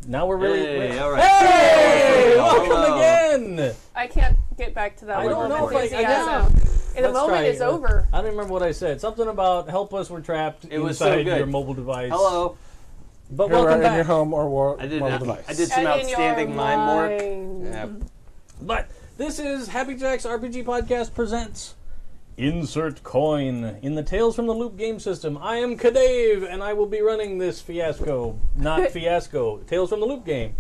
Now we're really... Hey, all right. Hey! Hello. Welcome again! I can't get back to that I level don't know of if I enthusiasm. And the Let's moment try is it. over. I don't remember what I said. Something about help us, we're trapped It was so inside good. your mobile device. Hello. But You're welcome in your back. home or I did mobile device. I did some And in your outstanding mime work. mind. Yeah. But this is Happy Jack's RPG Podcast presents Insert Coin in the Tales from the Loop game system. I am Kadave, and I will be running this fiasco. Not fiasco. Tales from the Loop game.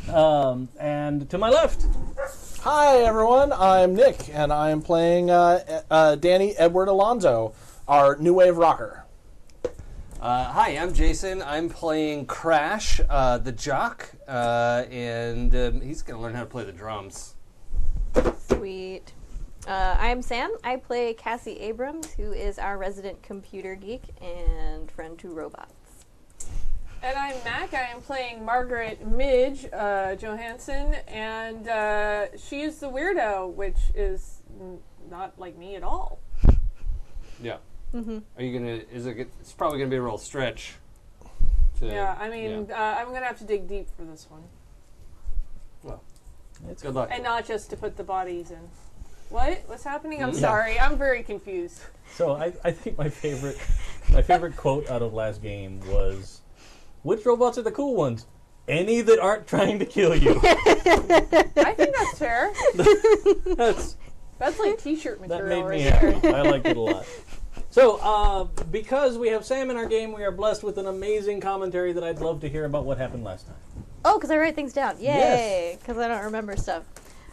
And to my left... Hi everyone, I'm Nick, and I am playing Danny Edward Alonzo, our new wave rocker. Hi, I'm Jason. I'm playing Crash, the jock, and he's going to learn how to play the drums. Sweet. I'm Sam. I play Cassie Abrams, who is our resident computer geek and friend to robots. And I'm Mac. I am playing Margaret Midge Johansson, and she's the weirdo, which is not like me at all. Yeah. Mm-hmm. Are you going to... It's probably going to be a real stretch. Yeah, I mean, I'm going to have to dig deep for this one. Well, good luck. And not just to put the bodies in. What? What's happening? I'm Yeah. sorry. I'm very confused. So I think my favorite quote out of last game was, which robots are the cool ones? Any that aren't trying to kill you. I think that's fair. That's like T-shirt That material made me right there. happy. I liked it a lot. So, because we have Sam in our game, we are blessed with an amazing commentary that I'd love to hear about what happened last time. Oh, because I write things down. Yes. Yay! Because I don't remember stuff.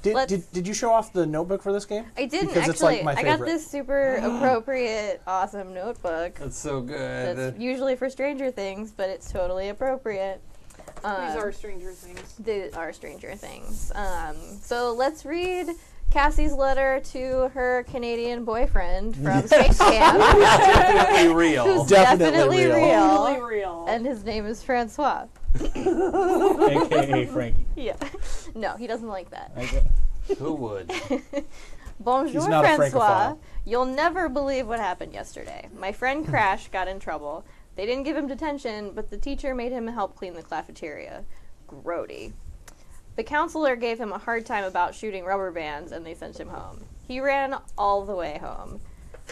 Did you show off the notebook for this game? I didn't, Because actually. it's like my I favorite. got this super appropriate, awesome notebook. That's so good. That's usually for Stranger Things, but it's totally appropriate. These are Stranger Things. They are Stranger Things. So let's read Cassie's letter to her Canadian boyfriend from Space Camp. Definitely real. Who's Definitely definitely real. Totally real. And his name is Francois. A.K.A. Frankie. Yeah. No, he doesn't like that. Who would? Bonjour, He's not a Francois. Francophile. You'll never believe what happened yesterday. My friend Crash got in trouble. They didn't give him detention, but the teacher made him help clean the cafeteria. Grody. The counselor gave him a hard time about shooting rubber bands, and they sent him home. He ran all the way home,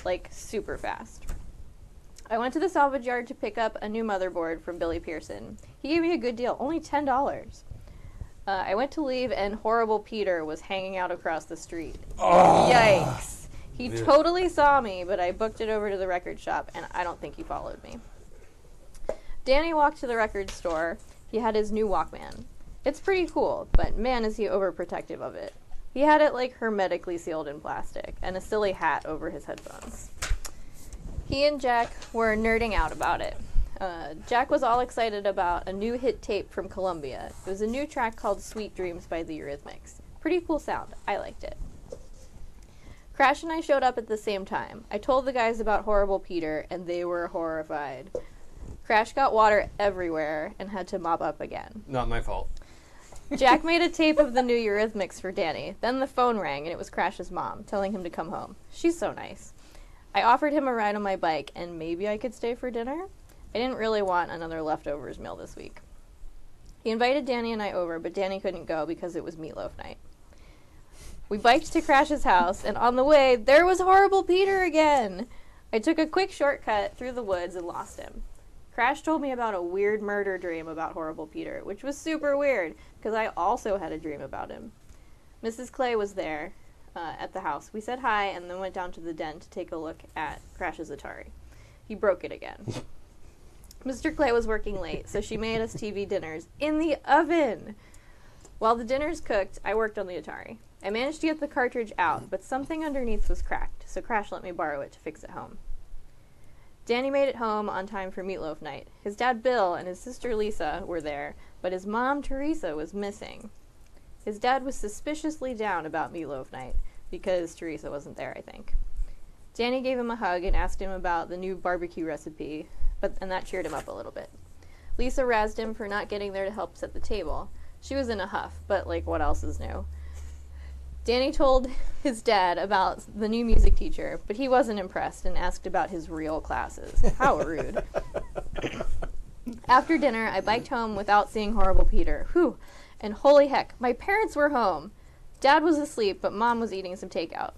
like super fast. I went to the salvage yard to pick up a new motherboard from Billy Pearson. He gave me a good deal, only $10. I went to leave, and Horrible Peter was hanging out across the street. Yikes. He totally saw me, but I booked it over to the record shop, and I don't think he followed me. Danny walked to the record store. He had his new Walkman. It's pretty cool, but man is he overprotective of it. He had it like hermetically sealed in plastic, and a silly hat over his headphones. He and Jack were nerding out about it. Jack was all excited about a new hit tape from Columbia. It was a new track called Sweet Dreams by the Eurythmics. Pretty cool sound. I liked it. Crash and I showed up at the same time. I told the guys about Horrible Peter, and they were horrified. Crash got water everywhere and had to mop up again. Not my fault. Jack made a tape of the new Eurythmics for Danny. Then the phone rang, and it was Crash's mom, telling him to come home. She's so nice. I offered him a ride on my bike, and maybe I could stay for dinner? I didn't really want another leftovers meal this week. He invited Danny and I over, but Danny couldn't go because it was meatloaf night. We biked to Crash's house, and on the way, there was Horrible Peter again! I took a quick shortcut through the woods and lost him. Crash told me about a weird murder dream about Horrible Peter, which was super weird, because I also had a dream about him. Mrs. Clay was there at the house. We said hi, and then went down to the den to take a look at Crash's Atari. He broke it again. Mr. Clay was working late, so she made us TV dinners in the oven. While the dinners cooked, I worked on the Atari. I managed to get the cartridge out, but something underneath was cracked, so Crash let me borrow it to fix it home. Danny made it home on time for meatloaf night. His dad Bill and his sister Lisa were there, but his mom Teresa was missing. His dad was suspiciously down about meatloaf night, because Teresa wasn't there, I think. Danny gave him a hug and asked him about the new barbecue recipe, and that cheered him up a little bit. Lisa razzed him for not getting there to help set the table. She was in a huff, but like, what else is new? Danny told his dad about the new music teacher, but he wasn't impressed and asked about his real classes. How rude. After dinner, I biked home without seeing Horrible Peter. Whew. And holy heck, my parents were home. Dad was asleep, but Mom was eating some takeout.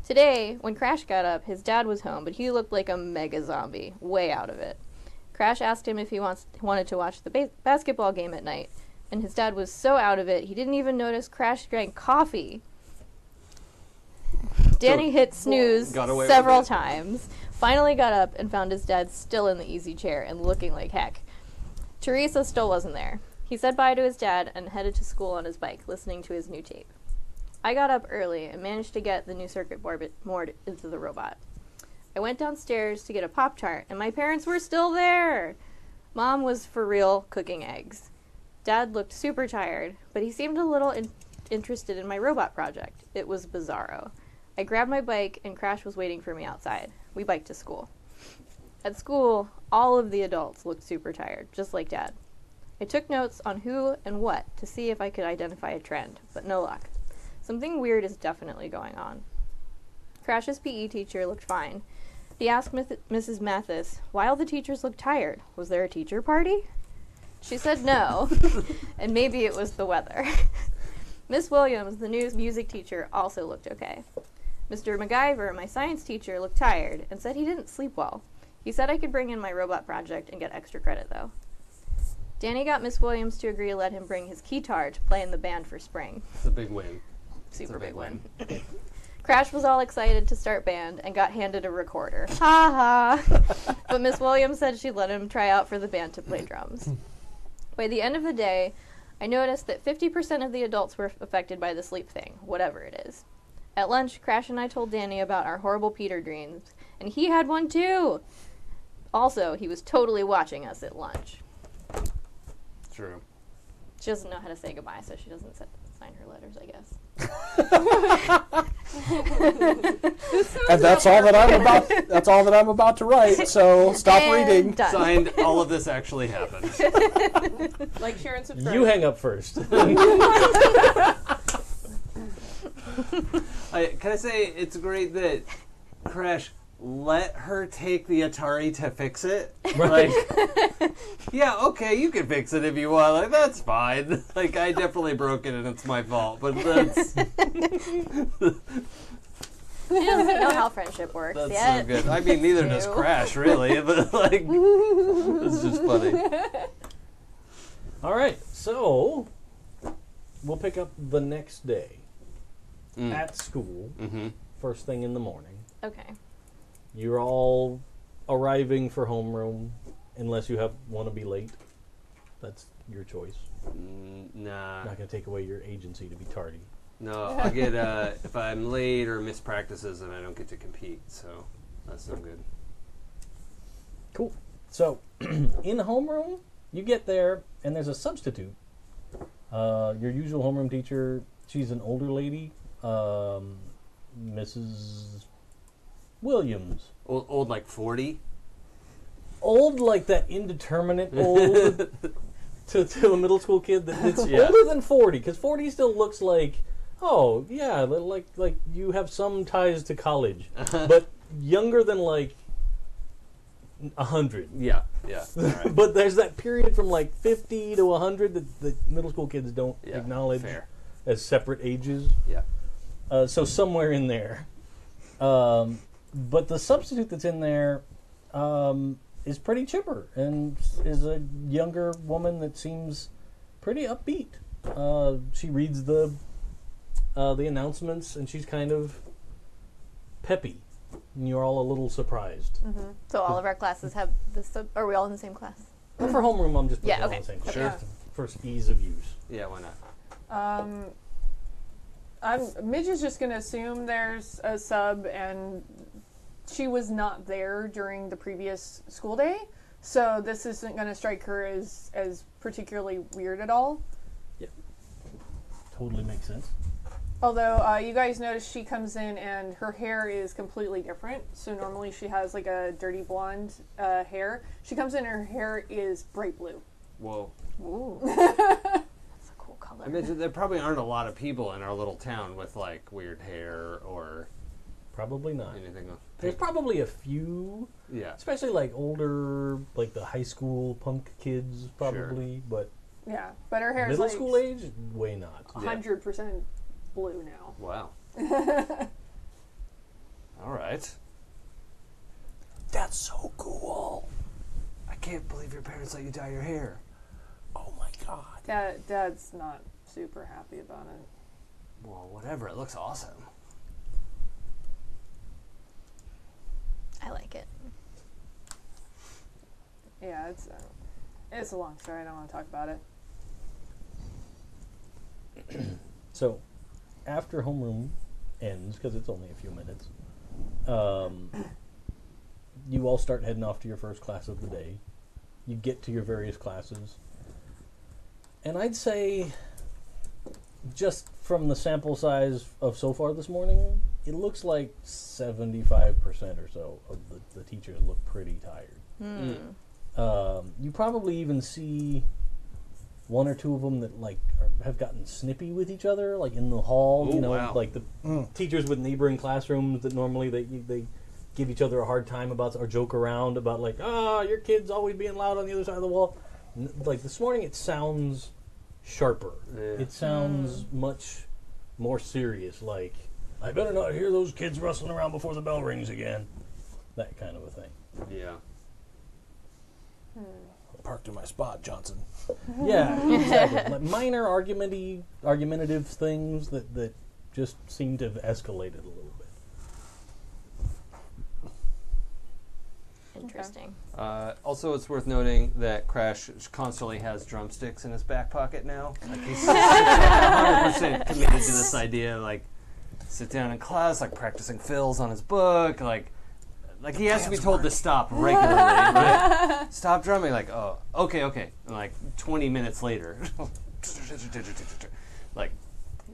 Today, when Crash got up, his dad was home, but he looked like a mega zombie, way out of it. Crash asked him if he wanted to watch the basketball game at night, and his dad was so out of it, he didn't even notice Crash drank coffee. Danny hit snooze Got away with several it. times, finally got up and found his dad still in the easy chair and looking like heck. Teresa still wasn't there. He said bye to his dad and headed to school on his bike, listening to his new tape. I got up early and managed to get the new circuit board moored into the robot. I went downstairs to get a Pop-Tart, and my parents were still there! Mom was for real cooking eggs. Dad looked super tired, but he seemed a little interested in my robot project. It was bizarro. I grabbed my bike, and Crash was waiting for me outside. We biked to school. At school, all of the adults looked super tired, just like Dad. I took notes on who and what to see if I could identify a trend, but no luck. Something weird is definitely going on. Crash's PE teacher looked fine. He asked Mrs. Mathis why all the teachers looked tired. Was there a teacher party? She said no, and maybe it was the weather. Miss Williams, the new music teacher, also looked okay. Mr. MacGyver, my science teacher, looked tired and said he didn't sleep well. He said I could bring in my robot project and get extra credit, though. Danny got Miss Williams to agree to let him bring his keytar to play in the band for spring. It's a big win. Super It's a big win. Crash was all excited to start band and got handed a recorder. Ha ha! But Miss Williams said she'd let him try out for the band to play drums. By the end of the day, I noticed that 50% of the adults were affected by the sleep thing, whatever it is. At lunch, Crash and I told Danny about our Horrible Peter dreams, and he had one too! Also, he was totally watching us at lunch. True. She doesn't know how to say goodbye, so she doesn't sign her letters, I guess. And that's all that I'm about. That's all that I'm about to write. So stop And reading. done. Signed, all of this actually happened. Like, share, and subscribe. You hang up first. Can I say it's great that Crash let her take the Atari to fix it? Right. Like, yeah, okay, you can fix it if you want. Like, that's fine. Like, I definitely broke it and it's my fault, but that's She doesn't know how friendship works that's yet. so good. I mean, neither does Ew. Crash, really, but like, it's just funny. All right, so we'll pick up the next day at school, first thing in the morning. Okay. You're all arriving for homeroom, unless you want to be late. That's your choice. Nah. Not going to take away your agency to be tardy. No, I'll get, if I'm late or miss practices, then I don't get to compete, so that's no good. Cool. So, in homeroom, you get there, and there's a substitute. Your usual homeroom teacher, she's an older lady, Mrs. Williams. Old like 40? Old like that indeterminate old to a middle school kid that's Yeah. older than 40, because 40 still looks like, oh, yeah, like you have some ties to college, but younger than like 100. Yeah, yeah. All right. But there's that period from like 50 to 100 that the middle school kids don't Yeah, acknowledge fair. as separate ages. Yeah. So somewhere in there. But the substitute that's in there is pretty chipper and is a younger woman that seems pretty upbeat. She reads the announcements, and she's kind of peppy. And you're all a little surprised. So all of our classes have this. Are we all in the same class? But for homeroom, I'm just putting Yeah, it all okay. in the same class. Sure. For ease of use. Yeah, why not? Midge is just going to assume there's a sub, and she was not there during the previous school day, so this isn't going to strike her as particularly weird at all. Totally makes sense. Although you guys notice she comes in and her hair is completely different. So normally she has like a dirty blonde hair. She comes in and her hair is bright blue. Whoa. Ooh. That's a cool color. I imagine there probably aren't a lot of people in our little town with like weird hair or Probably not. anything. There's probably a few, Yeah. especially like older, like the high school punk kids, probably. But Yeah, but her hair is middle like school age, way not. 100% blue now. Wow. All right. That's so cool. I can't believe your parents let you dye your hair. Oh my god. Dad's not super happy about it. Well, whatever. It looks awesome. I like it. Yeah, it's a long story. I don't want to talk about it. So, after homeroom ends, because it's only a few minutes, you all start heading off to your first class of the day. You get to your various classes. And I'd say, just from the sample size of so far this morning, it looks like 75% or so of the teachers look pretty tired. You probably even see one or two of them that have gotten snippy with each other, like in the hall. Oh, wow. Like the teachers with neighboring classrooms that normally they give each other a hard time about or joke around about, like, your kid's always being loud on the other side of the wall. Like this morning, it sounds sharper. Yeah. It sounds much more serious. Like, I better not hear those kids rustling around before the bell rings again. That kind of a thing. Yeah. Parked in my spot, Johnson. Yeah, exactly. Like minor argumentative things that just seem to have escalated a little bit. Interesting. Also, it's worth noting that Crash constantly has drumsticks in his back pocket now. Like he's 100% committed to this idea. Like, sit down in class, like practicing fills on his book. Like he has to be told to stop regularly. Right? Stop drumming. Like, oh, okay. And like 20 minutes later, like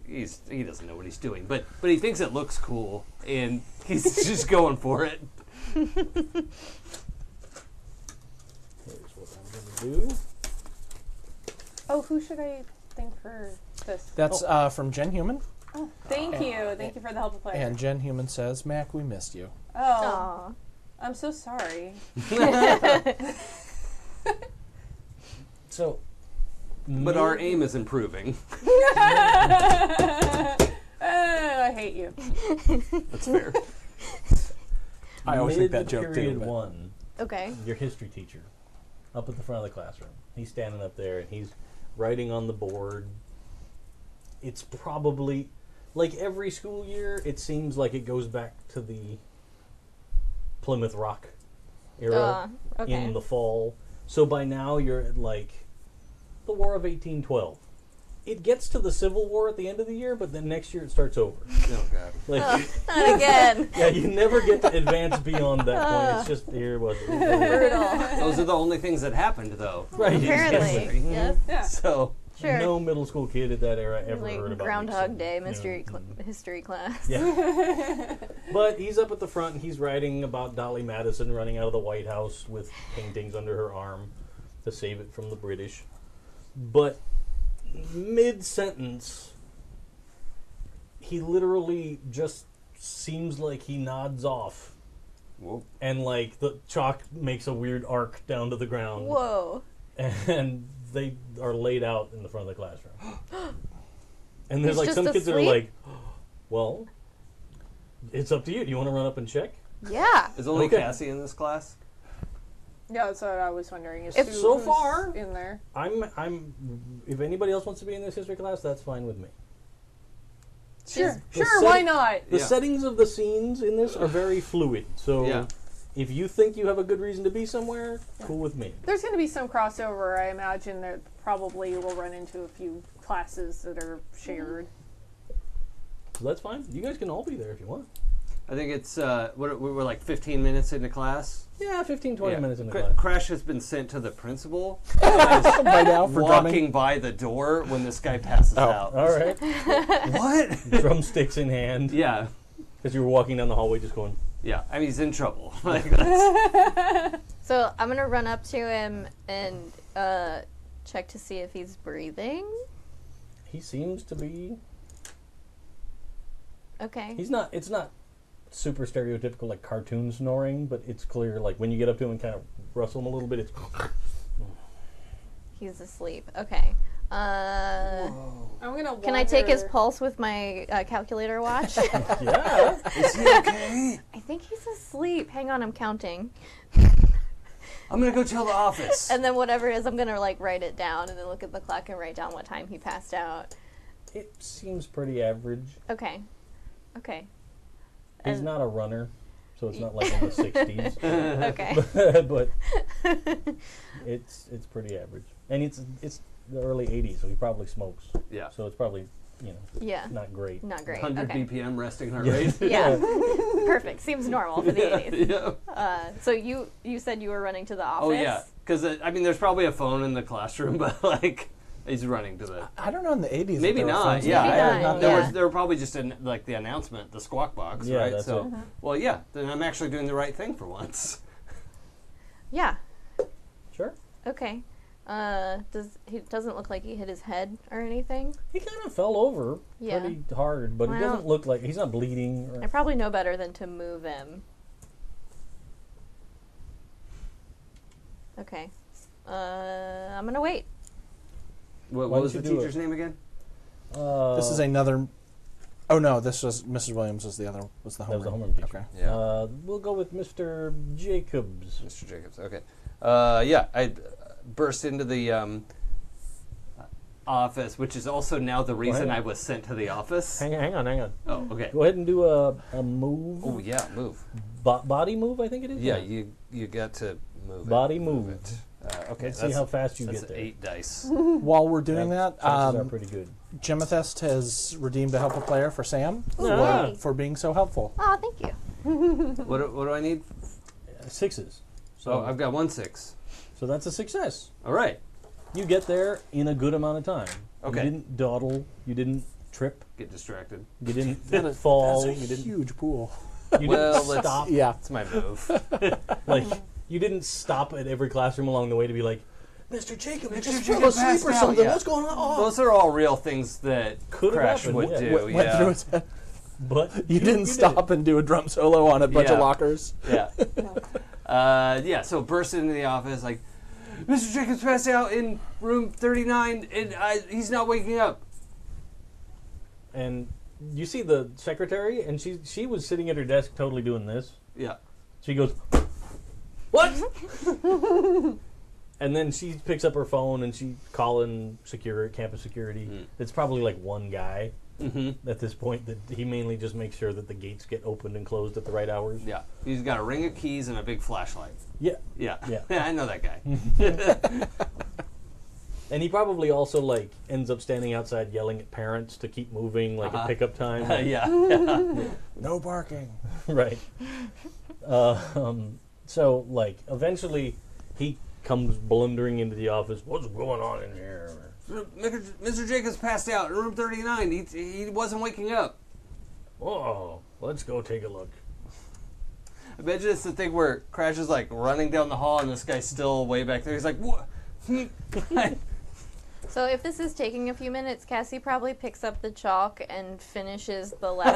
he doesn't know what he's doing, but he thinks it looks cool, and he's just going for it. Here's what I'm going to do. Oh, who should I thank for this? That's from Jen Human. Oh, thank you. Thank you for the help of player. And Jen Human says, Mac, we missed you. Oh, Aw. I'm so sorry. So, But our aim is improving. I hate you. That's fair. I always think that joke too. Period but- one, Okay. your history teacher, up at the front of the classroom. He's standing up there and he's writing on the board. It's probably, like every school year, it seems like it goes back to the Plymouth Rock era Okay. in the fall. So by now you're at like the War of 1812. It gets to the Civil War at the end of the year, but then next year it starts over. Oh God. Like, Not again. yeah, you never get to advance beyond that point. It's just here was it. Brutal. Those are the only things that happened, though. Right. Apparently. Yes. Yeah. So Sure. No middle school kid at that era ever Like heard about Groundhog Nixon. Day No. history class. Yeah. But he's up at the front and he's writing about Dolly Madison running out of the White House with paintings under her arm to save it from the British. But mid-sentence, he literally just seems like he nods off. whoa. And like the chalk makes a weird arc down to the ground. Whoa. And they are laid out in the front of the classroom. And there's He's like just some kids that are asleep? like, well, it's up to you. Do you want to run up and check? Yeah. Is only Okay. Cassie in this class? Yeah, that's what I was wondering. Is If so who's far- in there. I'm. If anybody else wants to be in this history class, that's fine with me. Sure, The sure. Why setting- not? The Yeah. settings of the scenes in this are very fluid. So Yeah. if you think you have a good reason to be somewhere, cool with me. There's going to be some crossover. I imagine that probably we'll run into a few classes that are shared. So that's fine. You guys can all be there if you want. I think it's we're like 15 minutes into class. Yeah, 15, 20 Yeah. minute in the Cra- class. Crash has been sent to the principal. Right now for walking drumming. by the door when this guy passes out. All right. What? Drumsticks in hand. Yeah. Because you were walking down the hallway just going, Yeah. I mean, he's in trouble. Like, that's, So I'm gonna run up to him and check to see if he's breathing. he seems to be. Okay. He's not. It's not super stereotypical like cartoon snoring, but it's clear like when you get up to him and kind of rustle him a little bit, it's He's asleep. Okay. I'm gonna. Can I take his wander- pulse with my calculator watch? yeah. Is he okay? I think he's asleep. Hang on, I'm counting. I'm gonna go tell the office. And then whatever it is, I'm gonna like write it down and then look at the clock and write down what time he passed out. It seems pretty average. Okay. Okay. He's And- not a runner, so it's not like in the 60s. Okay. But it's pretty average, and it's the early 80s, so he probably smokes. Yeah. So it's probably Yeah. not great. Not great. 100 Okay. BPM resting heart Yeah. rate. Yeah. Perfect. Seems normal for the 80s. Yeah. So you said you were running to the office? Oh yeah, because I mean, there's probably a phone in the classroom, but like he's running to the. I don't know in the 80s. if Maybe there were not. phones. Yeah, Maybe I- not, there yeah. was. There were probably just like the announcement, the squawk box, Yeah, right? that's So, it. well, yeah. Then I'm actually doing the right thing for once. Yeah. Sure. Okay. He doesn't look like he hit his head or anything? He kind of fell over Yeah. pretty hard, but it Well- doesn't look like he's not bleeding. I Or, probably know better than to move him. Okay. I'm gonna wait. What Why was the don't you do teacher's name again? This is another. Oh no, this was Mrs. Williams. Was the other? Was the that was the homeroom? homeroom teacher. Okay. Yeah. We'll go with Mr. Jacobs. Mr. Jacobs. Okay. Yeah, I burst into the office, which is also now the reason hang I on. was sent to the office. Hang on. Oh, okay. Go ahead and do a move. Oh yeah, move. Body move, I think it is. Yeah, you got to move. Body it. move. it. Okay, Let's see how fast you that's get there. 8 dice. While we're doing that, Chances are pretty good. Gemethest has redeemed a helpful player for Sam Ah. for being so helpful. Oh, thank you. What do I need? Sixes. So Oh, I've got 1 6. so that's a success. All right. You get there in a good amount of time. Okay. You didn't dawdle. You didn't trip. Get distracted. You didn't fall. That's a You didn't. huge pool. You Well, didn't let's- stop. Yeah. That's my move. Like you didn't stop at every classroom along the way to be like, Mr. Jacob, you just Jacob fell asleep passed or out." something. Yeah. What's going on? Oh. Those are all real things that Could have Crash happened, would yeah. do. Went yeah. through his head. But You didn't stop and do a drum solo on a bunch of Yeah. lockers. Yeah. Yeah, so burst into the office like, Mr. Jacobs passed out in room 39 and he's not waking up. And you see the secretary, and she was sitting at her desk totally doing this. Yeah. She goes, "What?" And then she picks up her phone and she calling campus security. It's probably like one guy Mm-hmm. at this point that he mainly just makes sure that the gates get opened and closed at the right hours. Yeah. He's got a ring of keys and a big flashlight. Yeah. Yeah. Yeah. I know that guy. And he probably also like ends up standing outside yelling at parents to keep moving, like at pickup time. Yeah. No barking. Right. So like eventually he comes blundering into the office. What's going on in here? Mr. Jacobs passed out in room 39. He wasn't waking up. Oh, let's go take a look. Imagine it's the thing where Crash is like running down the hall and this guy's still way back there. He's like, what? So if this is taking a few minutes, Cassie probably picks up the chalk and finishes the lesson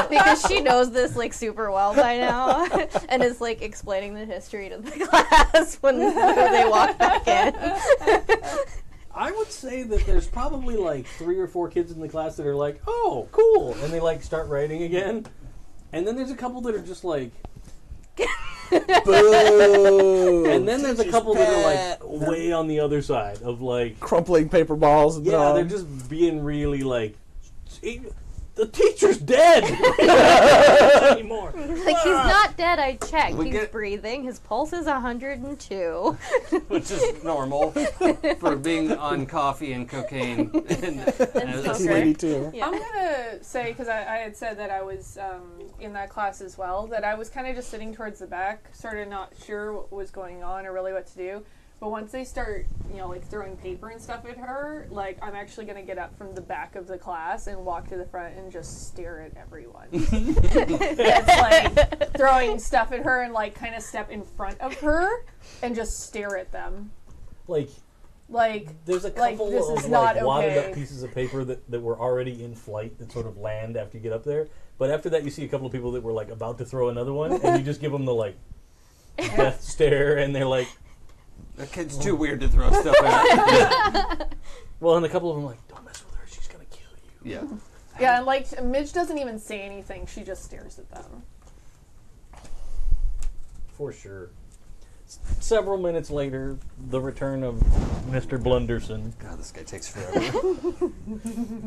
because she knows this like super well by now and is like explaining the history to the class when they walk back in. I would say that there's probably like 3 or 4 kids in the class that are like, oh, cool, and they like start writing again. And then there's a couple that are just like, Boo! and then there's a couple that are like way on the other side of like, Crumpling paper balls. And yeah, all. they're just being really like, the teacher's dead anymore. Like he's not dead. I checked. We He's get- breathing. His pulse is 102. Which is normal for being on coffee and cocaine. And smoke. 1982. Yeah. I'm gonna say, because I had said that I was in that class as well, that I was kind of just sitting towards the back, sort of not sure what was going on or really what to do. But once they start, like throwing paper and stuff at her, like I'm actually gonna get up from the back of the class and walk to the front and just stare at everyone. It's like throwing stuff at her and like kind of step in front of her and just stare at them. Like, Like there's a Like, couple this of is like not wadded okay. up pieces of paper that were already in flight that sort of land after you get up there. But after that, you see a couple of people that were like about to throw another one, and you just give them the like death stare, and they're like, That kid's too weird to throw stuff at. well, and a couple of them are like, don't mess with her, she's gonna kill you. Yeah. Yeah, and like Midge doesn't even say anything; she just stares at them. For sure. Several minutes later, the return of Mr. Blunderson. God, this guy takes forever.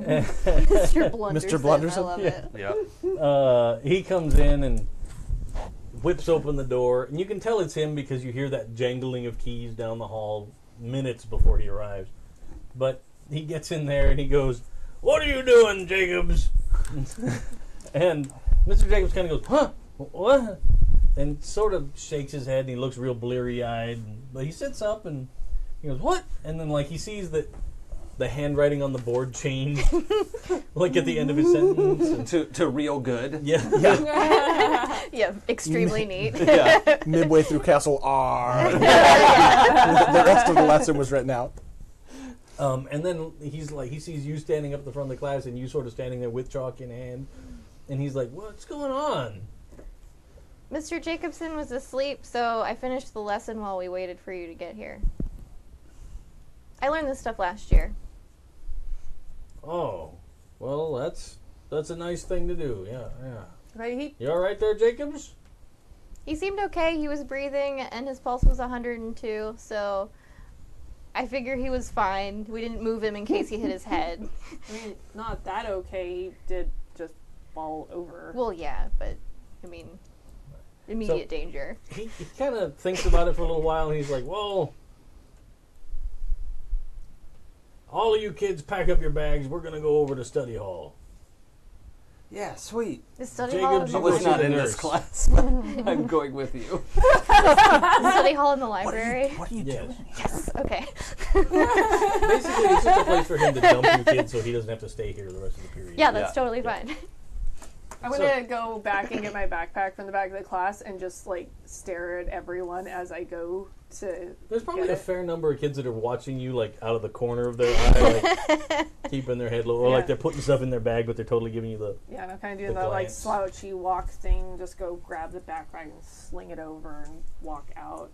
Mr. Blunderson. Blunderson? I love it. Yeah. He comes in and whips open the door, and you can tell it's him because you hear that jangling of keys down the hall minutes before he arrives. But he gets in there and he goes, "What are you doing, Jacobs?" And Mr. Jacobs kind of goes, "Huh? What?" And sort of shakes his head, and he looks real bleary-eyed. But he sits up and he goes, "What?" And then like he sees that the handwriting on the board changed, like at the end of his sentence. And to real good. yeah. Yeah, extremely neat. Yeah. Midway through Castle R. The rest of the lesson was written out. And then he's like, he sees you standing up at the front of the class, and you sort of standing there with chalk in hand, and he's like, "What's going on?" Mr. Jacobson was asleep, so I finished the lesson while we waited for you to get here. I learned this stuff last year. Oh, well, that's a nice thing to do. Yeah. Right? You all right there, Jacobs? He seemed okay. He was breathing, and his pulse was 102, so I figure he was fine. We didn't move him in case he hit his head. I mean, not that okay. He did just fall over. Well, yeah, but, I mean, immediate danger. He kind of thinks about it for a little while, and he's like, "Well, all of you kids pack up your bags. We're going to go over to study hall." Yeah, sweet. The study Jacobs, hall I in you the, go was see not the in nurse. this class, but I'm going with you. the study hall in the library. What are you Yes. doing? Yes, okay. Basically, it's just a place for him to dump you kids so he doesn't have to stay here the rest of the period. Yeah, that's Yeah. totally fine. I'm gonna go back and get my backpack from the back of the class and just like stare at everyone as I go to. There's probably get a it. fair number of kids that are watching you, like, out of the corner of their eye, like, keeping their head low, or like Yeah. they're putting stuff in their bag, but they're totally giving you the... Yeah, and I'm kind of doing The the like glance. slouchy walk thing. Just go grab the backpack and sling it over and walk out.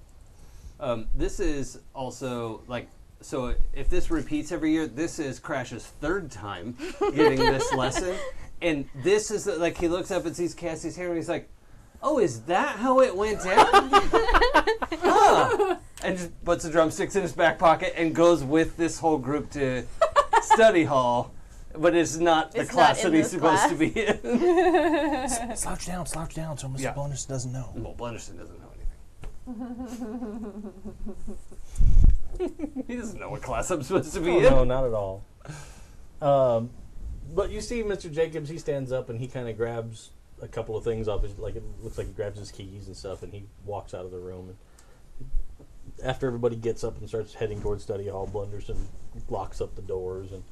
This is also like, so if this repeats every year, this is Crash's third time getting this lesson, and this is like he looks up and sees Cassie's hair and he's like, "Oh, is that how it went down?" Huh. And just puts the drumsticks in his back pocket and goes with this whole group to study hall, but it's not the It's class not in that he's this supposed class. to be in. Slouch down, so Mr. Yeah. Bonus doesn't know. Well, Blunderson doesn't know anything. He doesn't know what class I'm supposed to be Oh, in. no, not at all. But you see Mr. Jacobs, he stands up and he kind of grabs a couple of things off his, like, it looks like he grabs his keys and stuff, and he walks out of the room. And after everybody gets up and starts heading towards study hall, Blunderson locks up the doors and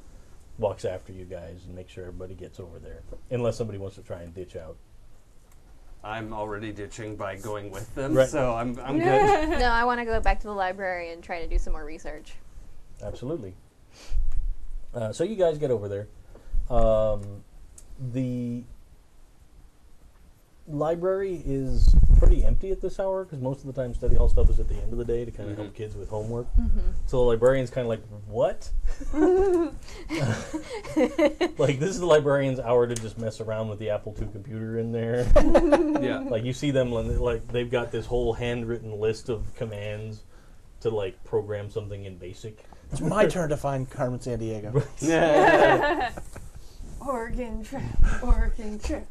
walks after you guys and makes sure everybody gets over there, unless somebody wants to try and ditch out. I'm already ditching by going with them, Right. so I'm good. No, I want to go back to the library and try to do some more research. Absolutely. So you guys get over there. The library is pretty empty at this hour because most of the time study hall stuff is at the end of the day to kind of help kids with homework. So the librarian's kind of like, "What?" Like, this is the librarian's hour to just mess around with the Apple II computer in there. Yeah. Like, you see them, like, they've got this whole handwritten list of commands to, like, program something in BASIC. It's my turn to find Carmen Sandiego. Oregon trip, Oregon trip.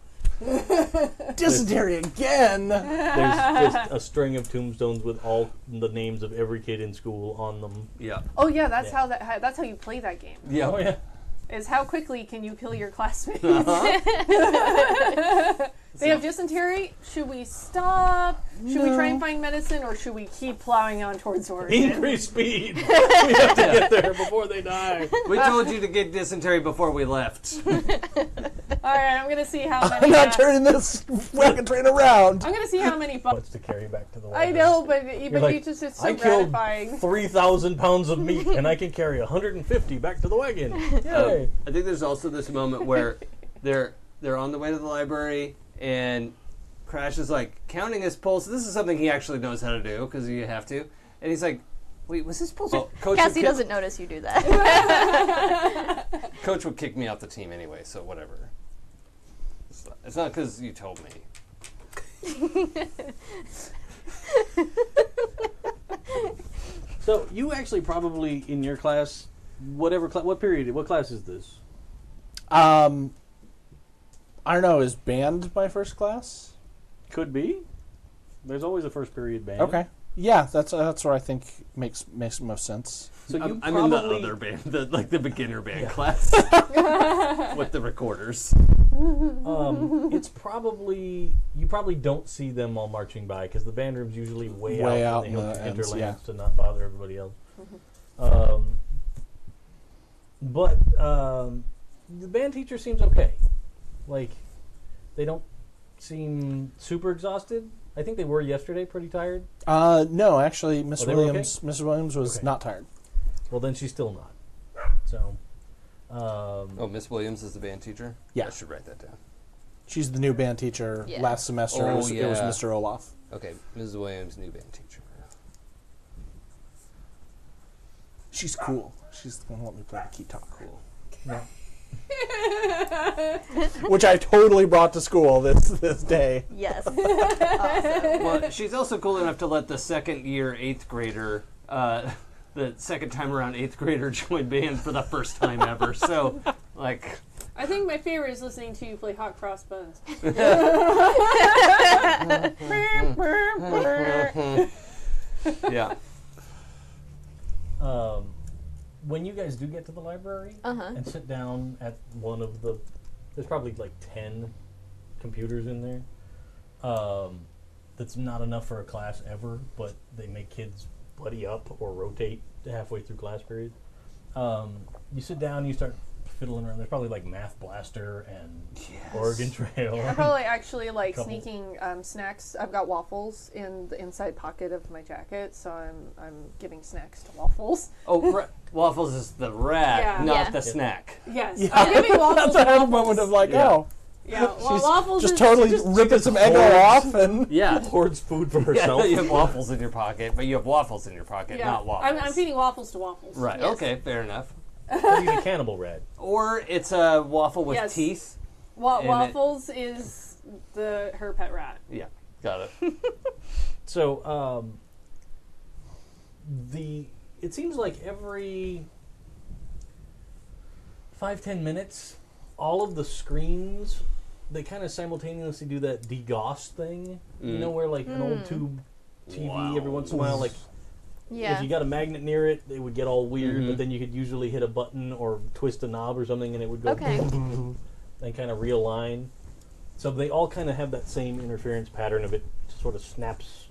Dysentery again! There's just a string of tombstones with all the names of every kid in school on them. Yeah. Oh yeah, that's Yeah. that's how you play that game. Yeah. Oh, yeah. Is how quickly can you kill your classmates? Uh-huh. They have dysentery. Should we stop? Should we try and find medicine, or should we keep plowing on towards Oregon? Increase speed. We have to get there before they die. We told you to get dysentery before we left. All right, I'm gonna see how many. I'm not turning this wagon train around! I'm gonna see how many. What's to carry back to the I wagon. know, but like, you just it's so I killed gratifying. 3,000 pounds of meat, and I can carry 150 back to the wagon. Yay. I think there's also this moment where they're they're on the way to the library, and Crash is like counting his pulse. This is something he actually knows how to do because you have to. And he's like, "Wait, was his pulse?" Oh, Cassie doesn't notice you do that. Coach would kick me off the team anyway, so whatever. It's not because you told me. So you actually probably in your class, whatever what period, what class is this? I don't know. Is band my first class? Could be. There's always a first period band. Okay. Yeah, that's what I think makes most sense. So you I'm in the probably other band, the beginner band class with the recorders. it's probably you probably don't see them all marching by because the band room's usually way out in in the the ends, hinterlands yeah. to not bother everybody else. But the band teacher seems okay. Like they don't seem super exhausted. I think they were yesterday pretty tired. No, actually, Miss Oh, they were Williams. Miss Williams was Okay. not tired. Well, then she's still not. So, Oh, Miss Williams is the band teacher? Yeah. I should write that down. She's the new band teacher. Yeah. Last semester, Oh, it was yeah. Mr. Olaf. Okay, Ms. Williams, new band teacher. She's cool. She's the one who let me play the key talk. Cool. Which I totally brought to school this day. Yes. Awesome. Well, she's also cool enough to let the second year 8th grader, the second time around 8th grader join band for the first time ever. So, like, I think my favorite is listening to you play Hot Cross Buns. yeah. when you guys do get to the library and sit down at one of the, there's probably like 10 computers in there. That's not enough for a class ever, but they make kids buddy up or rotate halfway through class period. You sit down and you start fiddling around. There's probably like Math Blaster and Oregon Trail. I'm probably actually like Couple. sneaking snacks. I've got waffles in the inside pocket of my jacket, so I'm giving snacks to waffles. Oh, waffles is the rat, Yeah. not Yeah. the snack. Yes, Yeah. I'm giving waffles. That's I to had a waffles. moment of like, Yeah. oh, Yeah, well, she's waffles just is totally just, ripping some egg hoards- off and Yeah. Hoards food for Yeah, herself. you have waffles in your pocket, but you have waffles in your pocket, yeah. not waffles. I'm feeding waffles to waffles. Right, Yes. okay, fair enough. Or he's a cannibal rat. Or it's a waffle with Yes. teeth. And Waffles is her pet rat. Yeah, got it. So, it seems like every 5-10 minutes, all of the screens, they kind of simultaneously do that degauss thing. You know, where like an old tube TV Wow. every once in a while, like Yeah. if you got a magnet near it, it would get all weird, but then you could usually hit a button or twist a knob or something and it would go Okay. and kind of realign. So they all kind of have that same interference pattern of it sort of snaps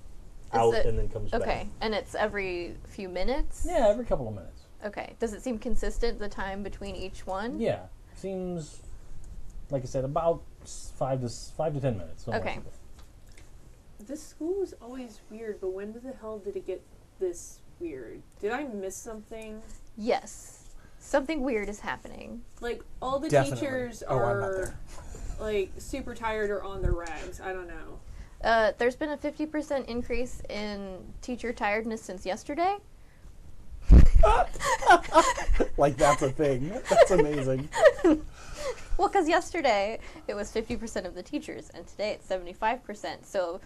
out it- and then comes back. Okay, and it's every few minutes? Yeah, every couple of minutes. Okay. Does it seem consistent, the time between each one? Yeah, seems like I said about 5 to 10 minutes. something Okay. like that. This school is always weird, but when the hell did it get this weird? Did I miss something? Yes. Something weird is happening. Like all the Definitely. teachers Oh, I'm not are there. like super tired or on their rags. I don't know. There's been a 50% increase in teacher tiredness since yesterday. like that's a thing. That's amazing. Well, because yesterday it was 50% of the teachers, and today it's 75%. So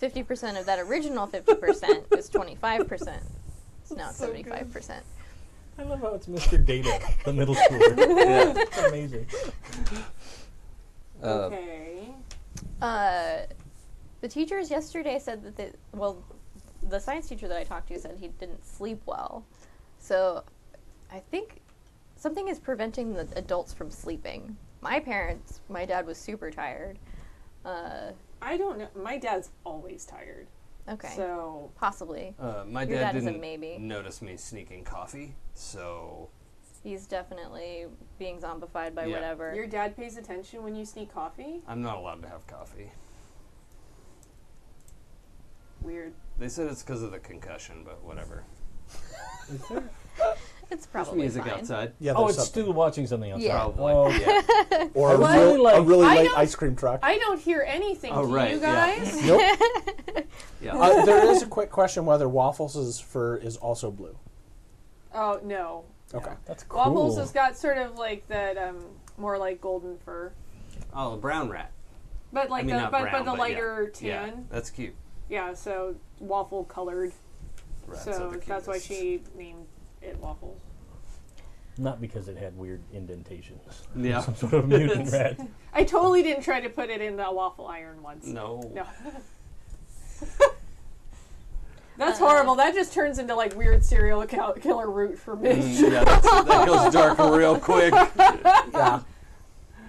50% of that original 50% is 25%. So now it's So good. 75%. I love how it's Mr. Data, the middle schooler. Yeah. It's amazing. Okay. The teachers yesterday said that the science teacher that I talked to said he didn't sleep well. So I think something is preventing the adults from sleeping. My dad was super tired. I don't know. My dad's always tired. Okay. So Possibly. My Your dad dad is a didn't maybe. notice me sneaking coffee, so He's definitely being zombified by Yeah. whatever. your dad pays attention when you sneak coffee? I'm not allowed to have coffee. Weird. They said it's because of the concussion, but whatever. It's There's probably music fine. outside. Yeah, Oh, there's it's something. Stu watching something outside. Yeah. Probably. Oh, Yeah. Or a What? really, Like- a really I late don't- ice cream truck. I don't hear anything. Oh, Do right, you yeah. guys? Nope. Yeah. There is a quick question whether Waffles' fur is also blue. Oh no. Okay. That's cool. Waffles has got sort of like that, more like golden fur, Oh, a brown rat. but like I mean, the not but, brown, the but lighter yeah. tan. That's cute. Yeah, so waffle colored. Rats are So the that's why cutest. she named it Waffles. Not because it had weird indentations. Yeah. Some sort of mutant rat. I totally didn't try to put it in the waffle iron once. No. No. That's horrible. That just turns into like weird serial killer route for Mitch. Yeah, that goes dark real quick. Yeah.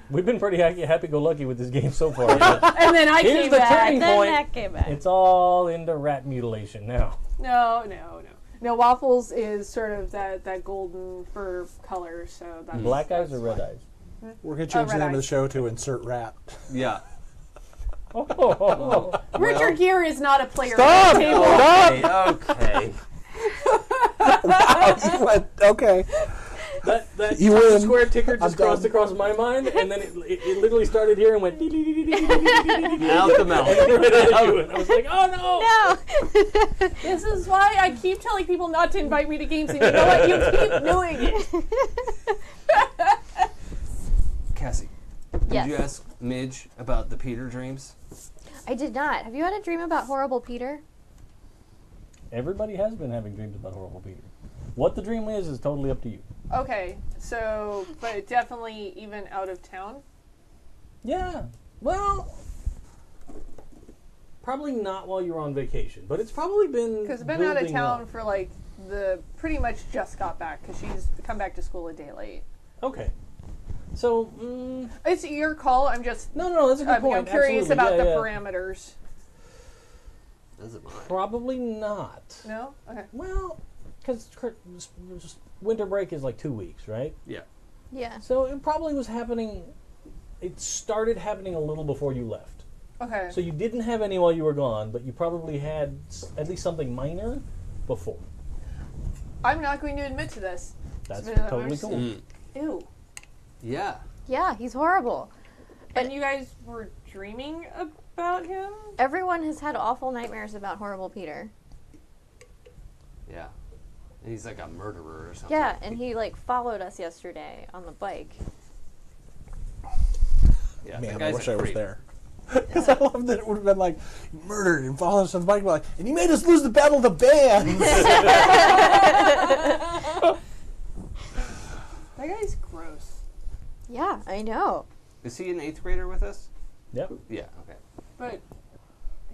We've been pretty happy-go-lucky with this game so far. but And then I Here's came the back. turning Then point. that came back. It's all into rat mutilation now. No. No, Waffles is sort of that golden fur color, so that's Black eyes that's or red why. eyes? We're going to change the red name of the eyes. show to Insert Rat. Yeah. Oh, Richard Gere is not a player Stop! at the table. Okay. Wow, you went, okay. that You Times win. Square ticker just I'm crossed done. across my mind, and then it literally started here and went. Out the mouth. I was like, oh no! No. This is why I keep telling people not to invite me to games, and you know what? You keep doing it. Cassie, Yes. did you ask Midge about the Peter dreams? I did not. Have you had a dream about horrible Peter? Everybody has been having dreams about horrible Peter. What the dream is totally up to you. Okay, so, but definitely even out of town. Yeah. Well, probably not while you're on vacation, but it's probably been Because I've been out of building town up. for like pretty much just got back because she's come back to school a day late. Okay. So, It's your call. I'm just. no, that's a good I'm point. curious Absolutely. about Yeah, the yeah. parameters. Doesn't mind. Probably not. No. Okay. Well, because winter break is like 2 weeks, right? Yeah. Yeah. So it probably was happening. It started happening a little before you left. Okay. So you didn't have any while you were gone, but you probably had at least something minor before. I'm not going to admit to this. That's It's been totally hours. cool. Mm. Ew. Yeah. Yeah, he's horrible. And you guys were dreaming about him? Everyone has had awful nightmares about horrible Peter. Yeah. And he's like a murderer or something. Yeah, and he like followed us yesterday on the bike. Yeah, that Man, I guy's wish a I was creep. there. Because I love that it would have been like murdered and followed us on the bike. Like, and he made us lose the battle of the bands. That guy's gross. Yeah, I know. Is he an 8th grader with us? Yep. Yeah, okay. But,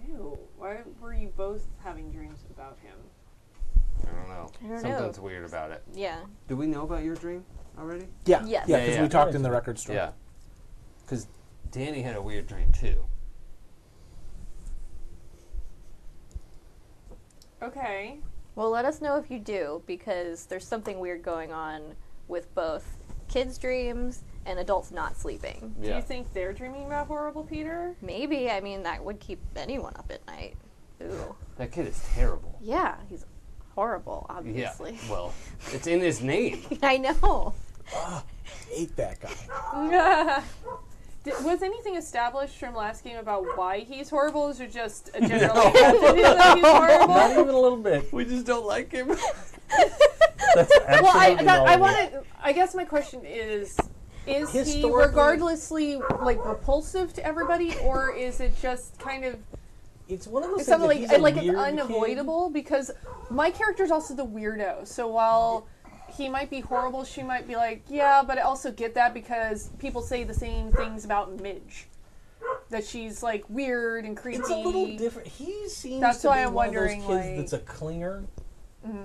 ew. Why were you both having dreams about him? I don't know. I don't Something's know. weird about it. Yeah. Do we know about your dream already? Yeah, Yes. yeah, Yeah, because yeah. we talked in the record store. Yeah. Because Danny had a weird dream too. Okay. Well, let us know if you do, because there's something weird going on with both kids' dreams and adults not sleeping. Do you think they're dreaming about horrible Peter? Maybe, I mean, that would keep anyone up at night. Ooh. That kid is terrible. Yeah, he's horrible, Yeah. obviously. Well, it's in his name. I know. Hate that guy. Was anything established from last game about why he's horrible? Or is it just a general accepted that he's horrible? Not even a little bit. We just don't like him. That's absolutely Well, I all it want is. to. I guess my question is he Historically- regardlessly like repulsive to everybody, or is it just kind of It's one of those things something that he's a like it's weird unavoidable? Because my character's also the weirdo. So while he might be horrible, she might be like, yeah, but I also get that because people say the same things about Midge. That she's like weird and creepy. It's a little different. He seems That's to why be I'm one of those wondering, kids like- Mm-hmm. that's a clinger.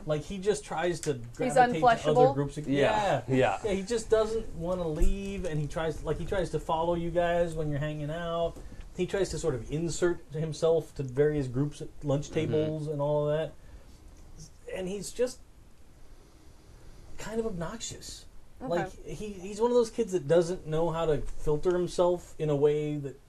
Like he just tries to gravitate to unfleshable? other groups. Yeah. Yeah, he just doesn't want to leave, and he tries to follow you guys when you're hanging out. He tries to sort of insert himself to various groups at lunch tables and all of that. And he's just kind of obnoxious. Okay. Like he's one of those kids that doesn't know how to filter himself in a way that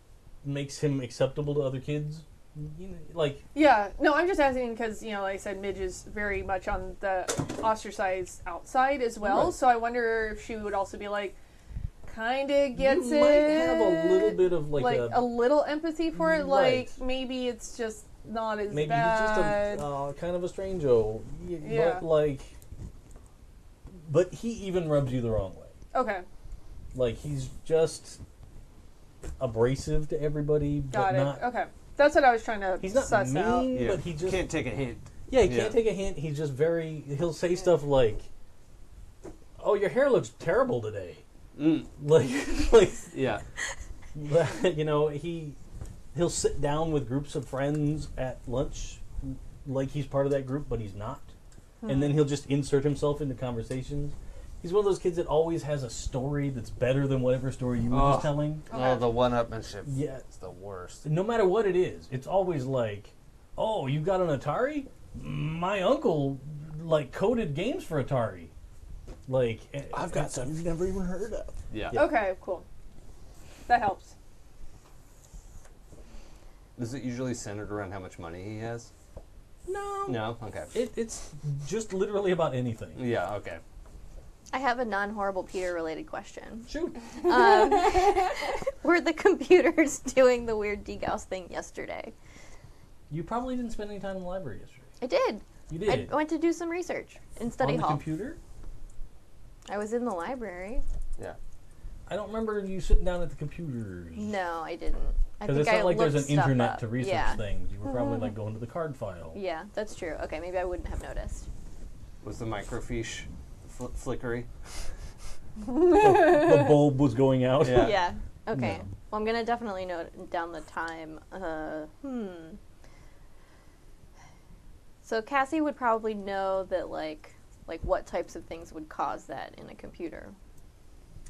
makes him acceptable to other kids. You know, like, Yeah, no, I'm just asking because, like I said, Midge is very much on the ostracized outside as well. Right. So I wonder if she would also be like, kind of gets you it. might have a little bit of like a little empathy for it. Right. Like maybe it's just not as maybe bad. he's just a kind of a strange-o. Yeah. But he even rubs you the wrong way. Okay, Like, he's just abrasive to everybody, got but it. not. Okay, that's what I was trying to He's not suss out. mean, Yeah. but he just can't take a hint. Yeah, he Yeah. can't take a hint. He's just very. He'll say stuff like, "Oh, your hair looks terrible today." Mm. Like, Yeah. he'll sit down with groups of friends at lunch, like he's part of that group, but he's not. And then he'll just insert himself into conversations. He's one of those kids that always has a story that's better than whatever story you were just telling. Oh, the one-upmanship. Yeah. It's the worst. No matter what it is, it's always like, "Oh, you got an Atari? My uncle coded games for Atari." Like, I've got some you've never even heard of. Yeah. Okay, cool. That helps. Is it usually centered around how much money he has? no, No? Okay. it's just literally about anything. Yeah, okay. I have a non-horrible Peter-related question. Shoot. Were the computers doing the weird degauss thing yesterday? You probably didn't spend any time in the library yesterday. I did. You did. I went to do some research in study On the hall. computer? I was in the library. Yeah. I don't remember you sitting down at the computers. No, I didn't. I Because think it's I not like there's looked an stuff internet up. to research Yeah. things. You were probably going to the card file. Yeah, that's true. Okay, maybe I wouldn't have noticed. Was the microfiche flickery? The bulb was going out. Yeah. Yeah. Okay. No. Well, I'm gonna definitely note down the time. So Cassie would probably know that like what types of things would cause that in a computer.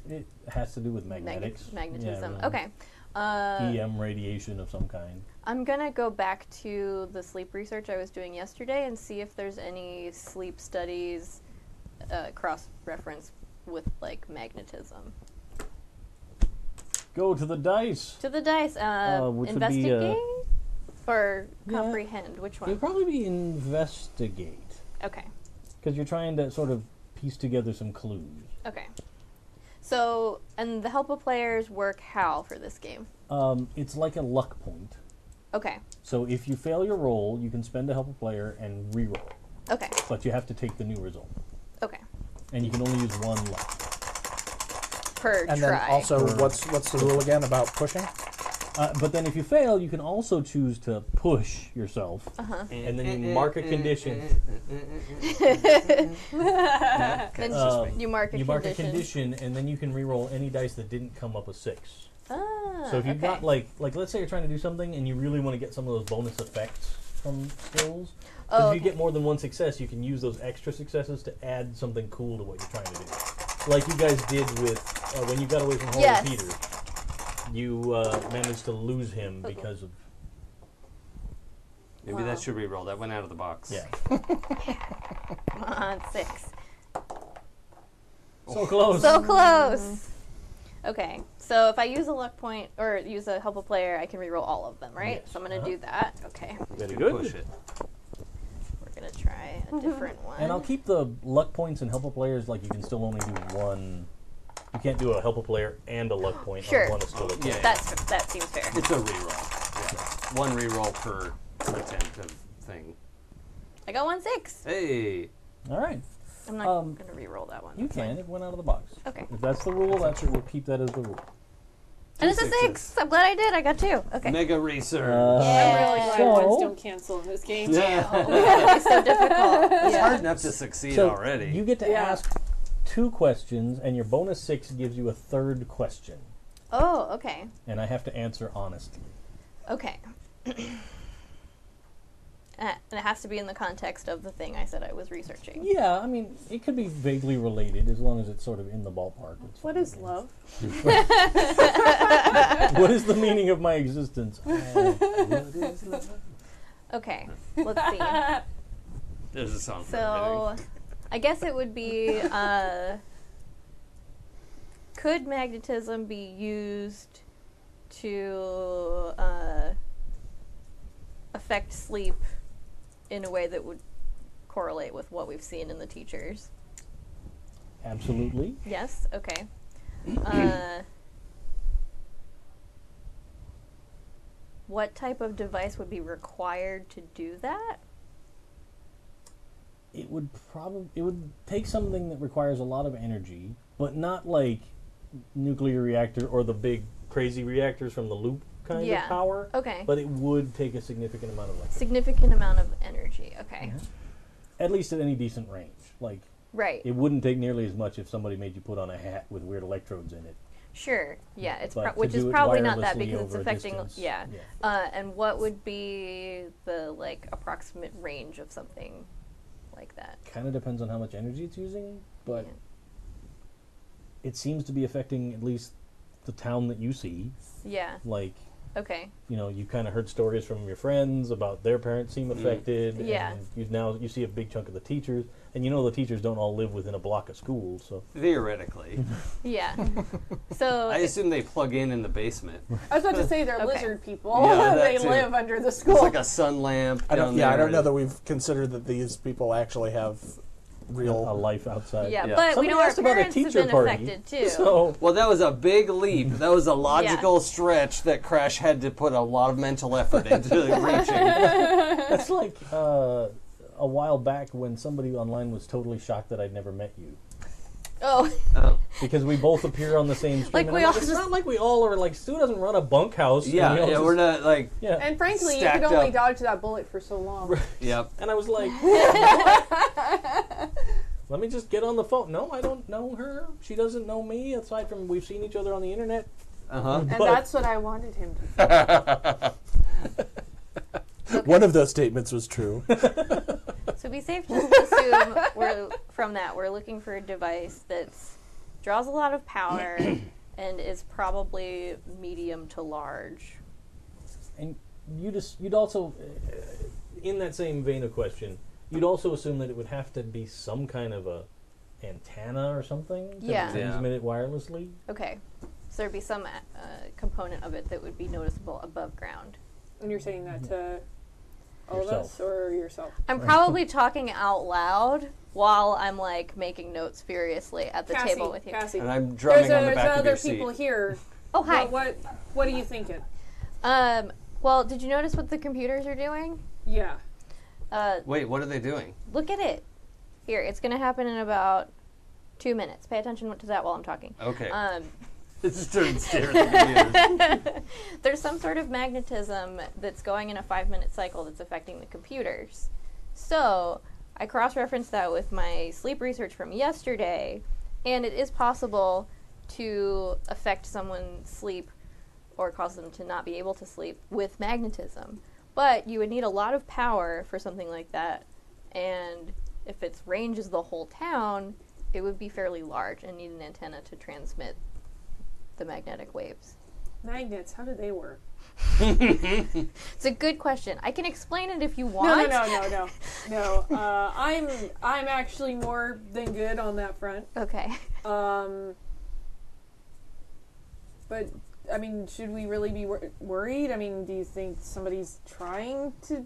It has to do with magnetics. Magnetism. Yeah, Okay. EM radiation of some kind. I'm gonna go back to the sleep research I was doing yesterday and see if there's any sleep studies cross-reference with like magnetism. Go to the dice. To the dice. Which would be, Investigate or yeah. comprehend. Which It'd one? probably be investigate. Okay. Because you're trying to sort of piece together some clues. Okay. So, and the help of players work how for this game? It's like a luck point. Okay. So if you fail your roll, you can spend a help a player and re-roll. Okay. But you have to take the new result. Okay. And you can only use one luck. Per And try. then also, what's the rule again about pushing? But then if you fail, you can also choose to push yourself. And then you mark a condition. Then you mark a You condition. mark a condition, and then you can re-roll any dice that didn't come up a 6. Ah, So if you've okay. got like let's say you're trying to do something and you really want to get some of those bonus effects from skills. Because Oh, if you okay. get more than one success, you can use those extra successes to add something cool to what you're trying to do. Like you guys did with when you got away from Holy Yes. Peter. You managed to lose him because of Maybe Wow. that should re-roll. That went out of the box. yeah. Come on, 6. So close. So close. Okay, so if I use a luck point or use a help a player, I can reroll all of them, right? Yes. So I'm gonna do that. Okay, Very You good. Push it. we're gonna try a different one. And I'll keep the luck points and help a players like you can still only do one. You can't do a help a player and a luck point. Sure. One is still a Yeah. that seems fair. It's a re-roll. Yeah. One re-roll per attempt of thing. I got 1 6. Hey. All right. I'm not gonna reroll that one. You That's can. fine. It went out of the box. Okay. If that's the rule, we'll keep that as the rule. And it's a 2 6. I'm glad I did. I got 2. Okay. Mega research. I'm really glad So- ones don't cancel in this game. Yeah. It's so difficult. It's Yeah. hard enough to succeed So already. you get to Yeah. ask 2 questions, and your bonus 6 gives you a 3rd question, Oh, okay. and I have to answer honestly. Okay. And it has to be in the context of the thing I said I was researching. Yeah, I mean, it could be vaguely related as long as it's sort of in the ballpark. It's What fine. is love? What is the meaning of my existence? Okay, let's see. There's a song for So, I guess it would be, could magnetism be used to affect sleep in a way that would correlate with what we've seen in the teachers? Absolutely. Yes? Okay. What type of device would be required to do that? It would take something that requires a lot of energy, but not like nuclear reactor or the big crazy reactors from the loop kind Yeah. of power. Okay. But it would take a significant amount of electricity. Significant amount of energy. Okay. At least at any decent range. Like, Right. it wouldn't take nearly as much if somebody made you put on a hat with weird electrodes in it. Sure. Yeah. It's But to which is do it probably not that wirelessly because it's over a affecting. distance, Yeah. yeah. And what would be the like approximate range of something like that? Kind of depends on how much energy it's using, but Yeah. it seems to be affecting at least the town that you see. Yeah. Like, Okay. you know, you kind of heard stories from your friends about their parents seem affected. Yeah. And you see a big chunk of the teachers, and you know the teachers don't all live within a block of schools, so Theoretically. Yeah. So I assume they plug in the basement. I was about to say they're Okay. lizard people. Yeah, that they too. live under the It's school. like a sun lamp down there. I don't know that we've considered that these people actually have a real. life outside. yeah, Yeah. but Somebody we know our asked about a parents have teacher been party, affected too. So Well, that was a big leap. That was a logical stretch that Crash had to put a lot of mental effort into reaching. that's like a while back when somebody online was totally shocked that I'd never met you. Oh. Because we both appear on the same stream. Like and we I'm all it's just- not like we all are like, Stu doesn't run a bunkhouse. Yeah, and we all yeah, just- we're not like. Yeah. And frankly, you Stacked could only up. dodge that bullet for so long. Yep. And I was like, let me just get on the phone. No, I don't know her. She doesn't know me, aside from we've seen each other on the internet. Uh huh. And But- that's what I wanted him to do. One of those statements was true. So it'd be safe just to assume we're looking for a device that draws a lot of power and is probably medium to large. And you'd also, in that same vein of question, you'd also assume that it would have to be some kind of a antenna or something to Yeah. transmit it wirelessly. Okay. So there'd be some component of it that would be noticeable above ground. And you're saying that to all of Yourself. us or yourself? I'm probably talking out loud while I'm like making notes furiously at the Cassie, table with you. Cassie. And I'm drumming on the There's back of other your people seat. here. Oh, hi. What are you thinking? Well, did you notice what the computers are doing? Yeah. Wait, what are they doing? Look at it. Here, it's going to happen in about 2 minutes. Pay attention to that while I'm talking. Okay. This Just turn and stare at the computers. There's some sort of magnetism that's going in a 5-minute cycle that's affecting the computers. So I cross-referenced that with my sleep research from yesterday, and it is possible to affect someone's sleep or cause them to not be able to sleep with magnetism. But you would need a lot of power for something like that, and if its range is the whole town, it would be fairly large and need an antenna to transmit the magnetic waves. Magnets, how do they work? It's a good question. I can explain it if you want. No. I'm actually more than good on that front. Okay. But I mean, should we really be worried? I mean, do you think somebody's trying to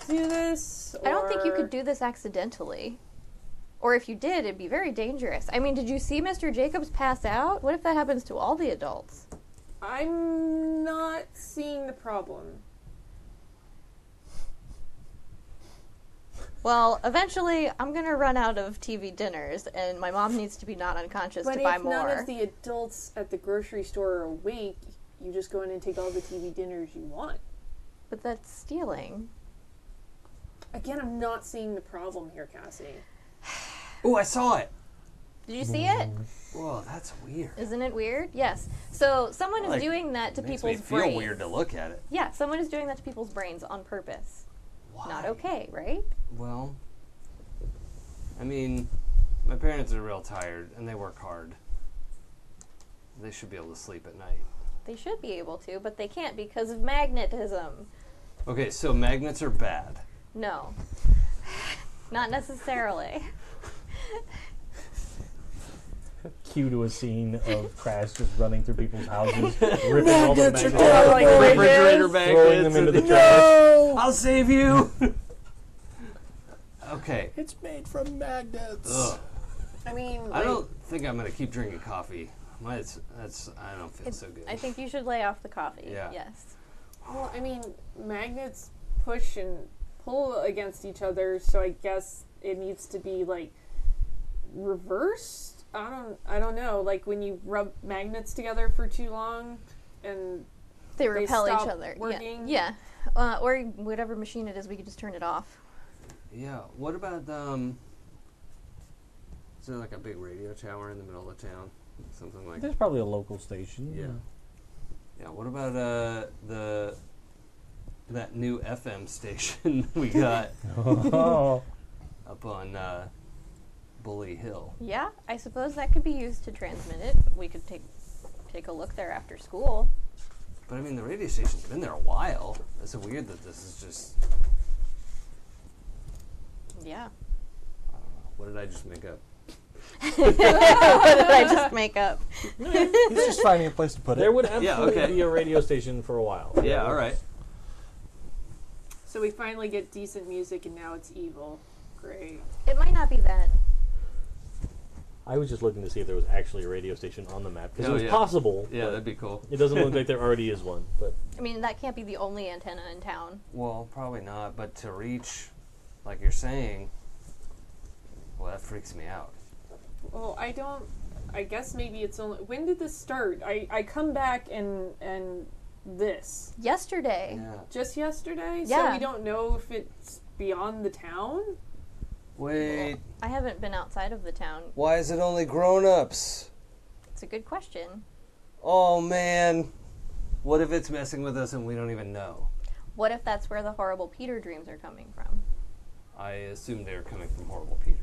do this? I don't think you or- could do this accidentally. Or if you did, it'd be very dangerous. I mean, did you see Mr. Jacobs pass out? What if that happens to all the adults? I'm not seeing the problem. Well, eventually, I'm going to run out of TV dinners, and my mom needs to be not unconscious But to buy if more. none of the adults at the grocery store are awake, you just go in and take all the TV dinners you want. But that's stealing. Again, I'm not seeing the problem here, Cassie. Oh, I saw it. Did you see it? Whoa, that's weird. Isn't it weird? Yes. So someone is Like, doing that to Makes people's me feel brains. weird to look at it. Yeah, someone is doing that to people's brains on purpose. Why? Not okay, right? Well, I mean, my parents are real tired and they work hard. They should be able to sleep at night. They should be able to, but they can't because of magnetism. Okay, so magnets are bad. No. Not necessarily. Cue to a scene of Crash just running through people's houses, ripping all the Magnets are magnets, terrible. Refrigerator throwing them magnets. into the and- trash. I'll save you. Okay. It's made from magnets. Ugh. I mean, I like, don't think I'm gonna keep drinking coffee. I don't feel so good. I think you should lay off the coffee. Yeah. Yes. well, I mean, magnets push and pull against each other, so I guess it needs to be like reversed. I don't know. Like when you rub magnets together for too long, and They repel each stop other. working? Yeah. Or whatever machine it is, we could just turn it off. Yeah. What about is there like a big radio tower in the middle of town? Something like There's probably a local station. Yeah. Yeah. What about that new FM station we got Oh. up on Bully Hill? Yeah, I suppose that could be used to transmit it. We could take a look there after school. But I mean, the radio station's been there a while. It's weird that this is just. Yeah. What did I just make up? What did I just make up? He's just finding a place to put There it. would absolutely okay. be a radio station for a while. Yeah. All right. so we finally get decent music, and now it's evil. Great. It might not be that. I was just looking to see if there was actually a radio station on the map because Oh, it was yeah. possible. Yeah, but that'd be cool. it doesn't look like there already is one. But I mean, that can't be the only antenna in town. Well, probably not. But to reach, like you're saying, well, that freaks me out. Well, I guess maybe it's only. When did this start? I come back and this Yesterday. Yeah. just yesterday. So Yeah. we don't know if it's beyond the town. Wait. I haven't been outside of the town. Why is it only grown-ups? It's a good question. Oh man. What if it's messing with us and we don't even know? What if that's where the horrible Peter dreams are coming from? I assume they're coming from Horrible Peter.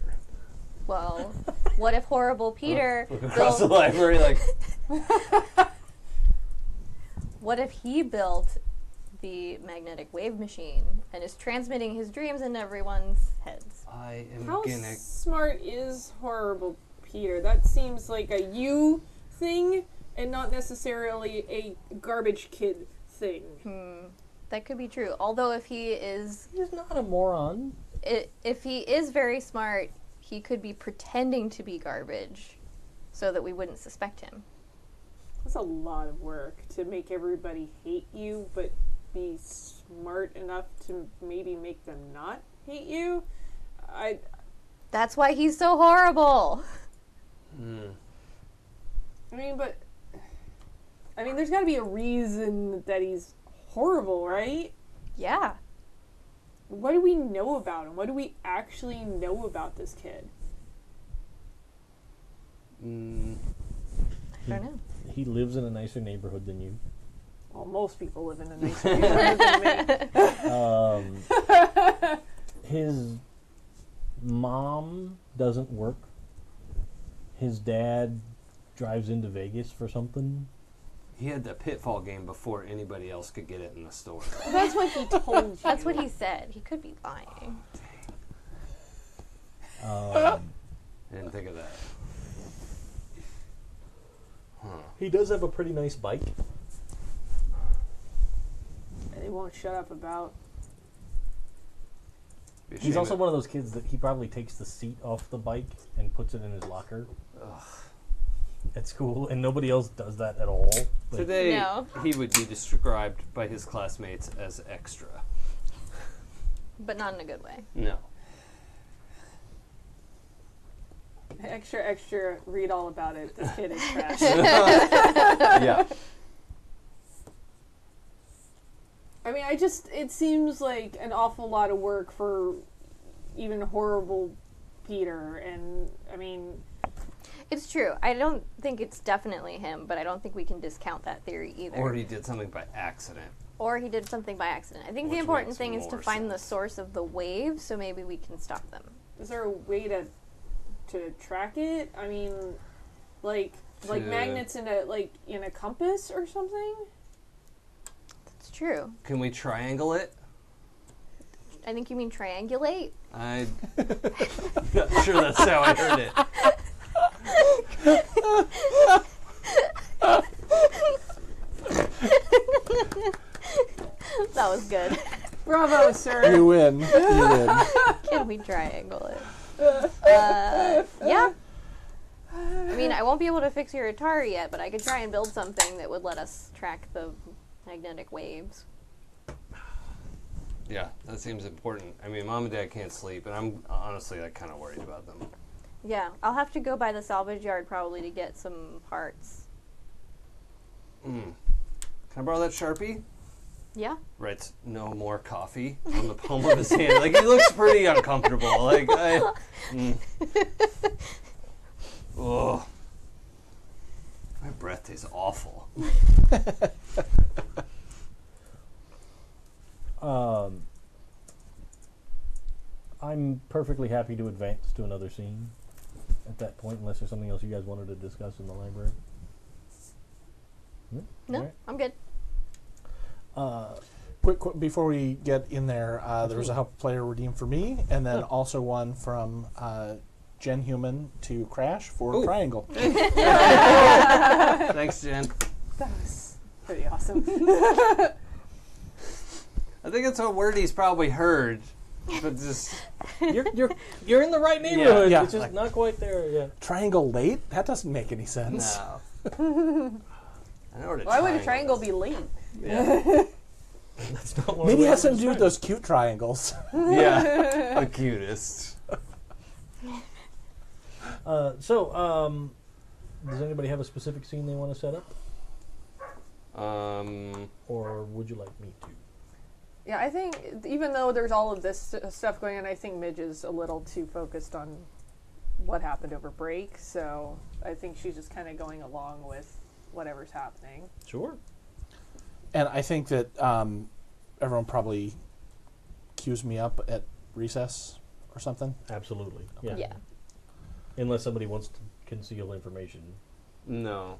Well, what if horrible Peter Across the built, library, like. what if he built the magnetic wave machine and is transmitting his dreams into everyone's heads? I am How gonna. smart is Horrible Peter? That seems like a you thing and not necessarily a garbage kid thing. That could be true. Although if he is he's not a moron. if he is very smart, he could be pretending to be garbage so that we wouldn't suspect him. That's a lot of work to make everybody hate you, but be smart enough to maybe make them not hate you. That's why he's so horrible. I mean, there's got to be a reason that he's horrible, right? Yeah. What do we know about him? What do we actually know about this kid? I don't know. He lives in a nicer neighborhood than you. Well, most people live in a nice neighborhood than me. His mom doesn't work. His dad drives into Vegas for something. He had the Pitfall game before anybody else could get it in the store. That's what he told you. That's what he said. He could be lying. I didn't think of that. He does have a pretty nice bike. They won't shut up about. Be a He's shame also it- one of those kids that he probably takes the seat off the bike and puts it in his locker at school, and nobody else does that at all. Like, Today, No. he would be described by his classmates as extra. But not in a good way. No. Extra, extra, read all about it. This kid is trash. Yeah. I mean, it seems like an awful lot of work for even Horrible Peter. And, I mean, It's true. I don't think it's definitely him, but I don't think we can discount that theory either. Or he did something by accident. Or he did something by accident. I think the Which important makes thing is to more find the sense. source of the wave, so maybe we can stop them. is there a way to track it? I mean, like To- magnets in a compass or something? It's true. Can we triangle it? I think you mean triangulate. I'm not sure that's how I heard it. That was good. Bravo, sir. You win. You win. Can we triangle it? Yeah. I mean, I won't be able to fix your Atari yet, but I could try and build something that would let us track the magnetic waves. Yeah, that seems important. I mean, Mom and Dad can't sleep, and I'm honestly like kind of worried about them. Yeah, I'll have to go by the salvage yard probably to get some parts. Can I borrow that Sharpie? Yeah. Writes no more coffee on the palm of his hand. Like, he looks pretty uncomfortable. Like, Ugh. My breath tastes awful. I'm perfectly happy to advance to another scene at that point, unless there's something else you guys wanted to discuss in the library. No, Alright. I'm good. Quick, before we get in there, there was a help player redeemed for me, and then also one from Jen Human to Crash for Ooh. Triangle. Thanks, Jen. That was pretty awesome. I think it's a word he's probably heard, but just You're in the right neighborhood. Yeah. It's just not quite there. Yeah. Triangle late? That doesn't make any sense. no. I know what a Why would a triangle is. be late? Yeah. That's not one Maybe it of has the something to do with those cute triangles. Yeah, the cutest. Does anybody have a specific scene they want to set up, Um, or would you like me to? Yeah, I think even though there's all of this stuff going on, I think Midge is a little too focused on what happened over break. So I think she's just kind of going along with whatever's happening. Sure. And I think that everyone probably cues me up at recess or something. Absolutely. Yeah. Yeah. Unless somebody wants to conceal information, no.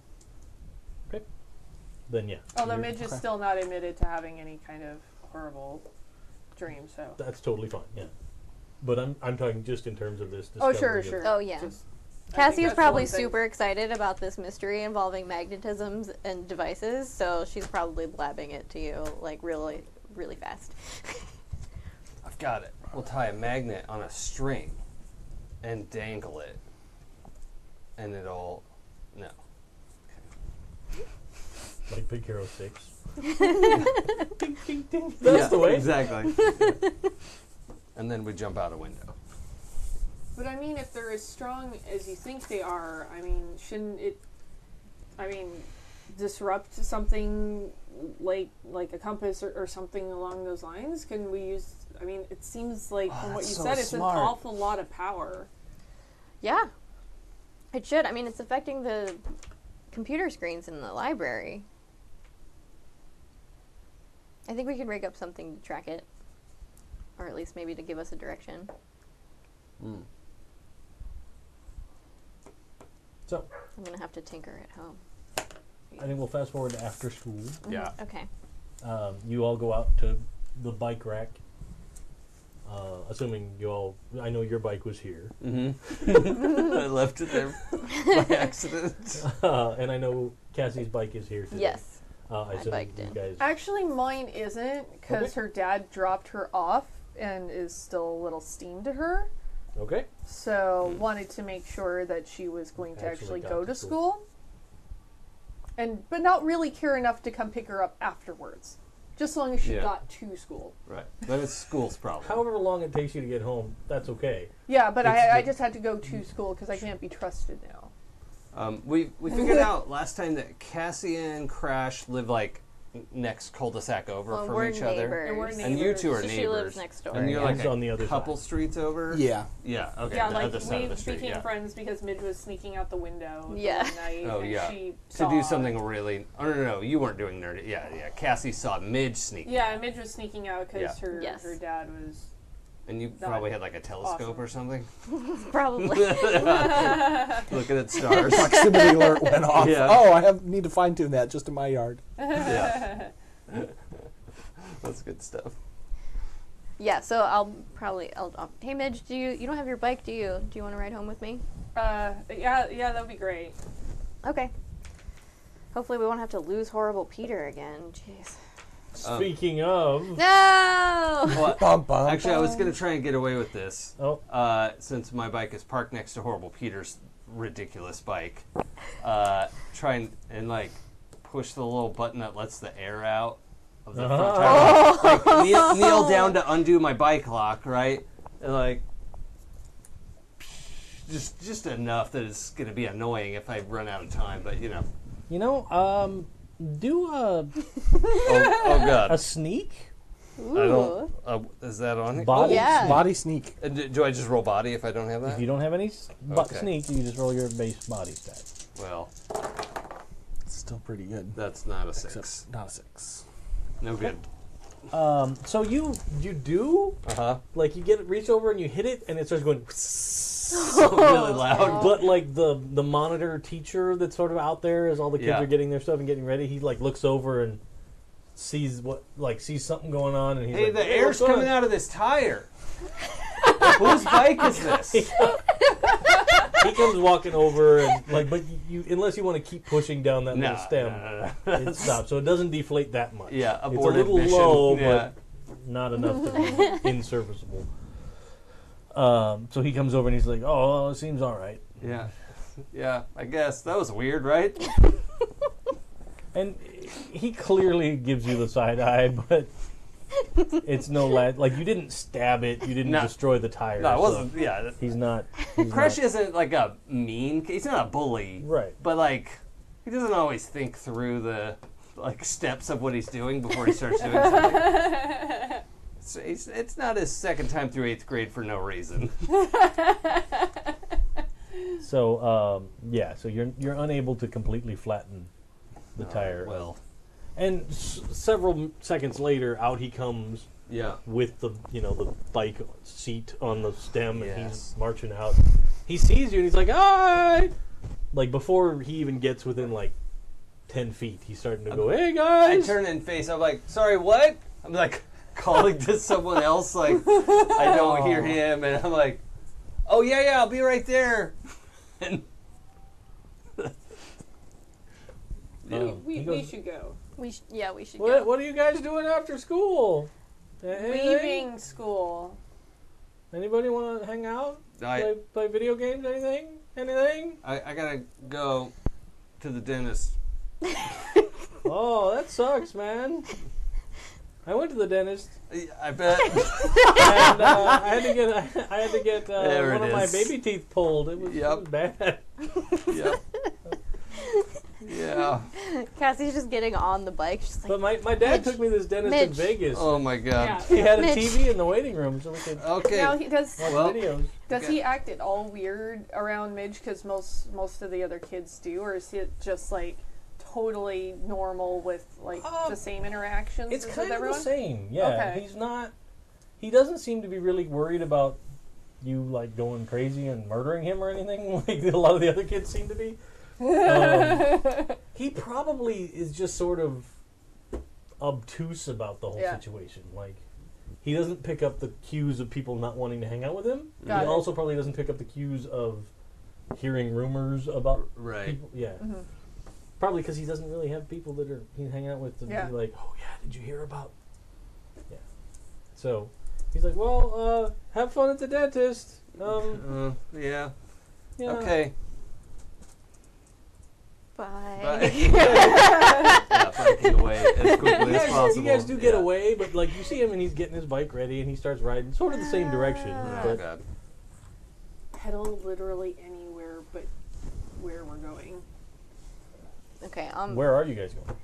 then yeah. Although you're- Midge is okay. still not admitted to having any kind of horrible dream. So That's totally fine. Yeah. But I'm talking just in terms of this. oh discovery sure, of- sure. Oh, yeah. Just, I think Cassie is that's the probably one thing. super excited about this mystery involving magnetisms and devices, so she's probably blabbing it to you like really, really fast. I've got it. We'll tie a magnet on a string and dangle it. And it'll... No. Like Big Hero 6. Ding, ding, ding. That's the way. Exactly. And then we jump out a window. But I mean, if they're as strong as you think they are, I mean, shouldn't it? I mean, disrupt something like a compass or something along those lines? Can we use? I mean, it seems like from what you that's so said, it's smart. an awful lot of power. Yeah. It should. I mean, it's affecting the computer screens in the library. I think we could rig up something to track it. Or at least maybe to give us a direction. Mm. So I'm going to have to tinker at home. I think we'll fast forward to after school. Yeah. Okay. You all go out to the bike rack. Assuming you all, I know your bike was here, Mm-hmm. I left it there by accident. and I know Cassie's bike is here today. Yes. I assume biked you in. guys. Actually, mine isn't because Okay. her dad dropped her off and is still a little steamed to her. Okay. So wanted to make sure that she was going to actually Actually got go to to school. school. But not really care enough to come pick her up afterwards. Just as long as she Yeah. got to school. Right. But it's school's problem. However long it takes you to get home, that's okay. Yeah, but It's I the- just had to go to school because I can't be trusted now. We figured out last time that Cassie and Crash live like next cul-de-sac over Well, from we're each other. neighbors. And we're And you two are So neighbors. she lives next door. And you're yeah. like He's on the other couple side. streets over. Yeah. Yeah. Okay. Yeah, the like other side we of the street. became Yeah. friends because Midge was sneaking out the window Yeah. one night Oh and yeah. she To saw do something really. Oh no, you weren't doing nerdy. Yeah. Cassie saw Midge sneak. Yeah, Midge was sneaking out because Yeah. Yes. her dad was. And you Not probably had like a telescope awesome. or something. Probably. Looking at stars. Proximity alert went off. Yeah. Oh, I need to fine tune that just in my yard. Yeah. That's good stuff. Yeah, so I'll hey Midge, you don't have your bike, do you? Do you want to ride home with me? Yeah, that'd be great. Okay. Hopefully we won't have to lose horrible Peter again. Jeez. Speaking of, No! Well, Bum, bum, actually, I was bum. going to try and get away with this. oh, Since my bike is parked next to Horrible Peter's ridiculous bike. Try and like push the little button that lets the air out of the front tire. Like kneel down to undo my bike lock, right? And like just enough that it's going to be annoying if I run out of time. But do a oh god, sneak. I don't. Is that on here? Body, yeah. Body sneak. Do I just roll body if I don't have that? If you don't have any Okay. sneak, you just roll your base body stat. Well, Still pretty good. that's not a Except 6. not a 6. No good. So you do Uh-huh. like you reach over and you hit it and it starts going Really loud. but like the monitor teacher that's sort of out there as all the kids Yeah. are getting their stuff and getting ready, he like looks over and sees something going on and he's Hey, like, the "Hey, air's what's going coming on?" out of this tire. Whose bike is this? He comes walking over and like, but you unless you want to keep pushing down that little stem, no. it stops. So it doesn't deflate that much. Yeah, it's a abortive little mission. low, Yeah. but not enough to be inserviceable. So he comes over and he's like, "Oh, well, it seems all right." Yeah. Yeah, I guess. That was weird, right? And he clearly gives you the side eye, but it's no like you didn't stab it, you didn't No. destroy the tire. No, it so wasn't. Yeah. He's not. Crash isn't like a mean. He's not a bully. Right. But like, he doesn't always think through the like steps of what he's doing before he starts doing something. It's not his second time through 8th grade for no reason. So so you're unable to completely flatten the tire. Well, And several seconds later, out he comes yeah. with the the bike seat on the stem, and Yes. he's marching out. He sees you, and he's like, "Hi!" Like before he even gets within like 10 feet, he's starting to go, "Hey I guys!" turn and face. I'm like, sorry, what? I'm like calling to someone else. Like I don't hear him, and I'm like, oh yeah, I'll be right there. And We goes, should go. We should What, go. what are you guys doing after school? Anything? Leaving school. Anybody want to hang out? Play video games? Anything? I gotta go to the dentist. Oh, that sucks, man. I went to the dentist, I bet. and I had to get There one it of my is. baby teeth pulled. It was bad. Yep. Yeah. Cassie's just getting on the bike. She's like, But my dad Mitch, took me to this dentist in Mitch. Vegas. Oh my god. Yeah. He had a Mitch. TV in the waiting room so we could Okay. Now he does. watch Well, videos. Does Okay. he act at all weird around Midge? Because most of the other kids do, or is it just like totally normal with like the same interactions It's as kind with of the everyone? same. Yeah, Okay. he's not. He doesn't seem to be really worried about you like going crazy and murdering him or anything like a lot of the other kids seem to be. He probably is just sort of obtuse about the whole Yeah. situation. Like, he doesn't pick up the cues of people not wanting to hang out with him. Got He it. also probably doesn't pick up the cues of hearing rumors about Right. people. Yeah. Mhm. Probably because he doesn't really have people that he's hanging out with to Yeah. be like, oh yeah, did you hear about? Yeah. So he's like, well, have fun at the dentist. Yeah. Yeah. Okay. bye. Yeah, biking away as quickly as possible. You guys do get Yeah. away, but like you see him and he's getting his bike ready and he starts riding sort of the same direction. Oh But god. Pedal literally anywhere but where we're going. Okay. where are you guys going?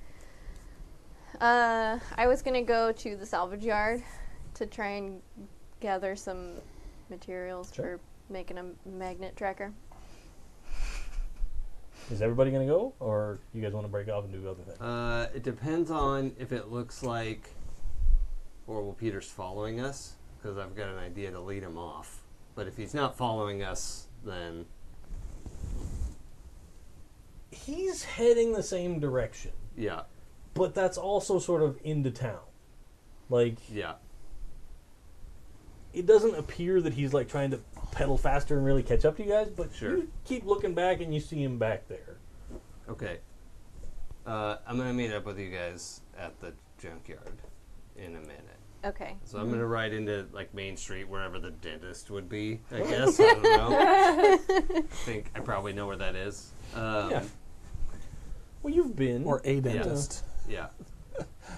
I was gonna go to the salvage yard to try and gather some materials Sure. for making a magnet tracker. Is everybody going to go, or you guys want to break off and do other things? It depends on if it looks like Orwell Peter's following us, because I've got an idea to lead him off. But if he's not following us, then He's heading the same direction, yeah, but that's also sort of into town. Like, yeah. it doesn't appear that he's like trying to pedal faster and really catch up to you guys, but Sure. you keep looking back and you see him back there. Okay. I'm gonna meet up with you guys at the junkyard in a minute. Okay. So I'm gonna ride into like Main Street, wherever the dentist would be. I guess I don't know. I think I probably know where that is. Yeah. Well, you've been. Or a dentist. Yeah.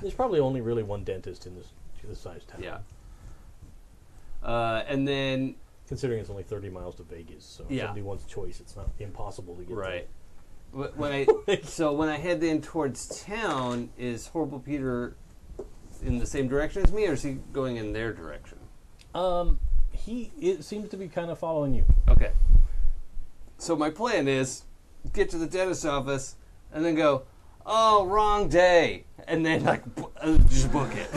There's probably only really one dentist in this size town. Yeah. And then Considering it's only 30 miles to Vegas, so if Yeah. somebody wants choice, it's not impossible to get right. there. When I head in towards town, is Horrible Peter in the same direction as me, or is he going in their direction? It seems to be kind of following you. Okay. So my plan is get to the dentist's office and then go, oh, wrong day, and then just book it,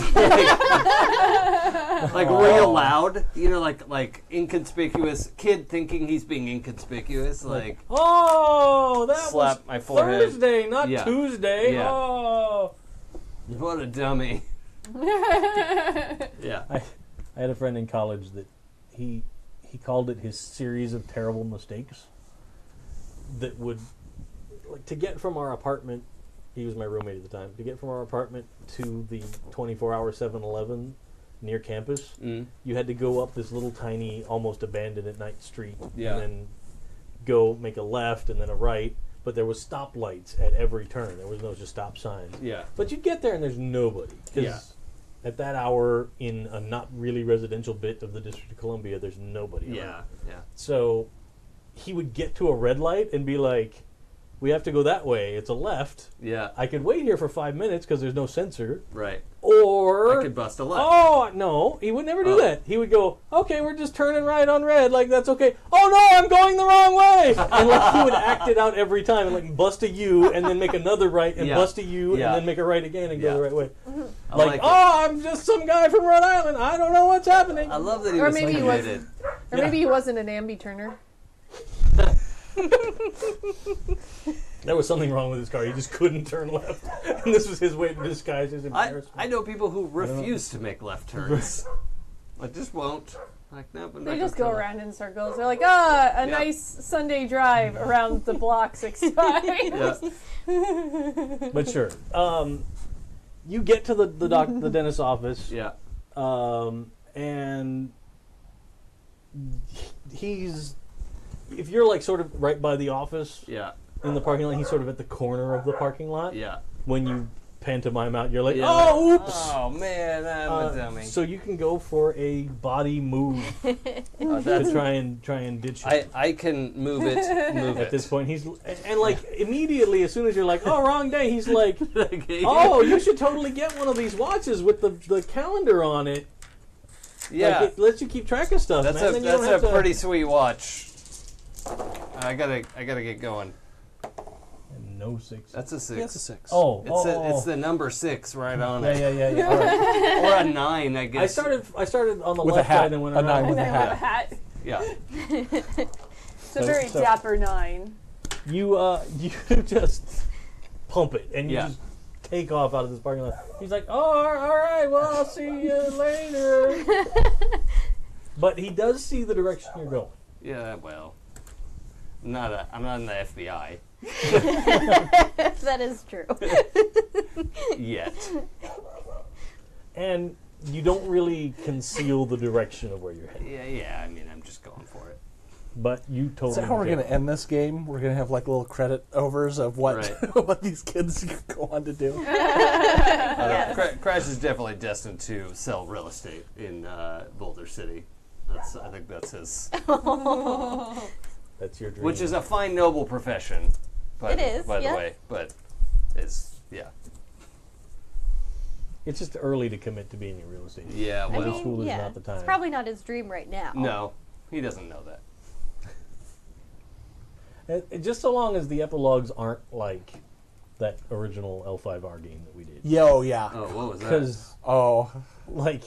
like real loud, like inconspicuous kid thinking he's being inconspicuous, like Oh, that slap was my forehead. Thursday, not Yeah. Tuesday. Yeah. Oh. What a dummy. Yeah. I had a friend in college that he called it his series of terrible mistakes that would, like, to get from our apartment, he was my roommate at the time, to get from our apartment to the 24-hour 7-Eleven near campus, you had to go up this little tiny, almost abandoned at night street, Yeah. and then go make a left and then a right, but there was stoplights at every turn. There was no just stop signs. Yeah. But you'd get there and there's nobody. 'Cause Yeah. at that hour in a not really residential bit of the District of Columbia, there's nobody around. Yeah. Yeah. So he would get to a red light and be like, we have to go that way. It's a left. Yeah. I could wait here for 5 minutes because there's no sensor. Right. Or... I could bust a left. Oh, no. He would never do Oh. that. He would go, okay, we're just turning right on red. Like, that's okay. Oh, no, I'm going the wrong way. And, like, he would act it out every time and, like, bust a U and then make another right and Yeah. bust a U Yeah. and then make a right again and Yeah. go the right way. I Like, like it. oh, I'm just some guy from Rhode Island. I don't know what's happening. I love that he Or was maybe he committed. Or maybe he wasn't an ambi-turner. There was something wrong with his car. He just couldn't turn left. And this was his way to disguise his embarrassment. I know people who refuse to make left turns. I just won't. Like, nope, I'm They not just gonna go turn around in circles. They're like, a Yeah. nice Sunday drive around the block 65. left. Yeah. But sure. You get to the dentist's office. Yeah. And he's, if you're like sort of right by the office Yeah. in the parking lot, he's sort of at the corner of the parking lot. Yeah. When you pantomime out, you're like, Yeah. oh, oops. Oh man, I'm a dummy. So you can go for a body move to try and ditch him. I can move it. At this point, he's and like immediately as soon as you're like, oh, wrong day, he's like, Okay. oh, you should totally get one of these watches with the calendar on it. yeah. Like, it lets you keep track of stuff. That's man. Then you don't have a to- pretty sweet watch. I gotta get going. No 6. That's a 6. Yeah, it's a 6. Oh, It's the number 6 right on it. yeah. All right. Or a 9, I guess. I started on the With a left hat. side and went A around. 9 with a And then with a hat. hat. Yeah. It's a very dapper 9. You just pump it and you Yeah. just take off out of this parking lot. He's like, oh, all right, well, I'll see you later. But he does see the direction you're going. Yeah. Well, I'm not in the FBI That is true. yet. And you don't really conceal the direction of where you're headed. Yeah. I mean, I'm just going for it. But you totally Is that how we're do. going to end this game? We're going to have like little credit overs of what Right. what these kids go on to do. Crash is definitely destined to sell real estate in Boulder City. I think that's his, That's your dream. which is a fine, noble profession. By It is, by yeah. the way, but it's It's just early to commit to being in real estate. yeah. I Well, mean, school is yeah, not the time. it's probably not his dream right now. no, he doesn't know that. And just so long as the epilogues aren't like that original L5R game that we did. Yo, yeah. Oh, what was that? Because, Oh, like,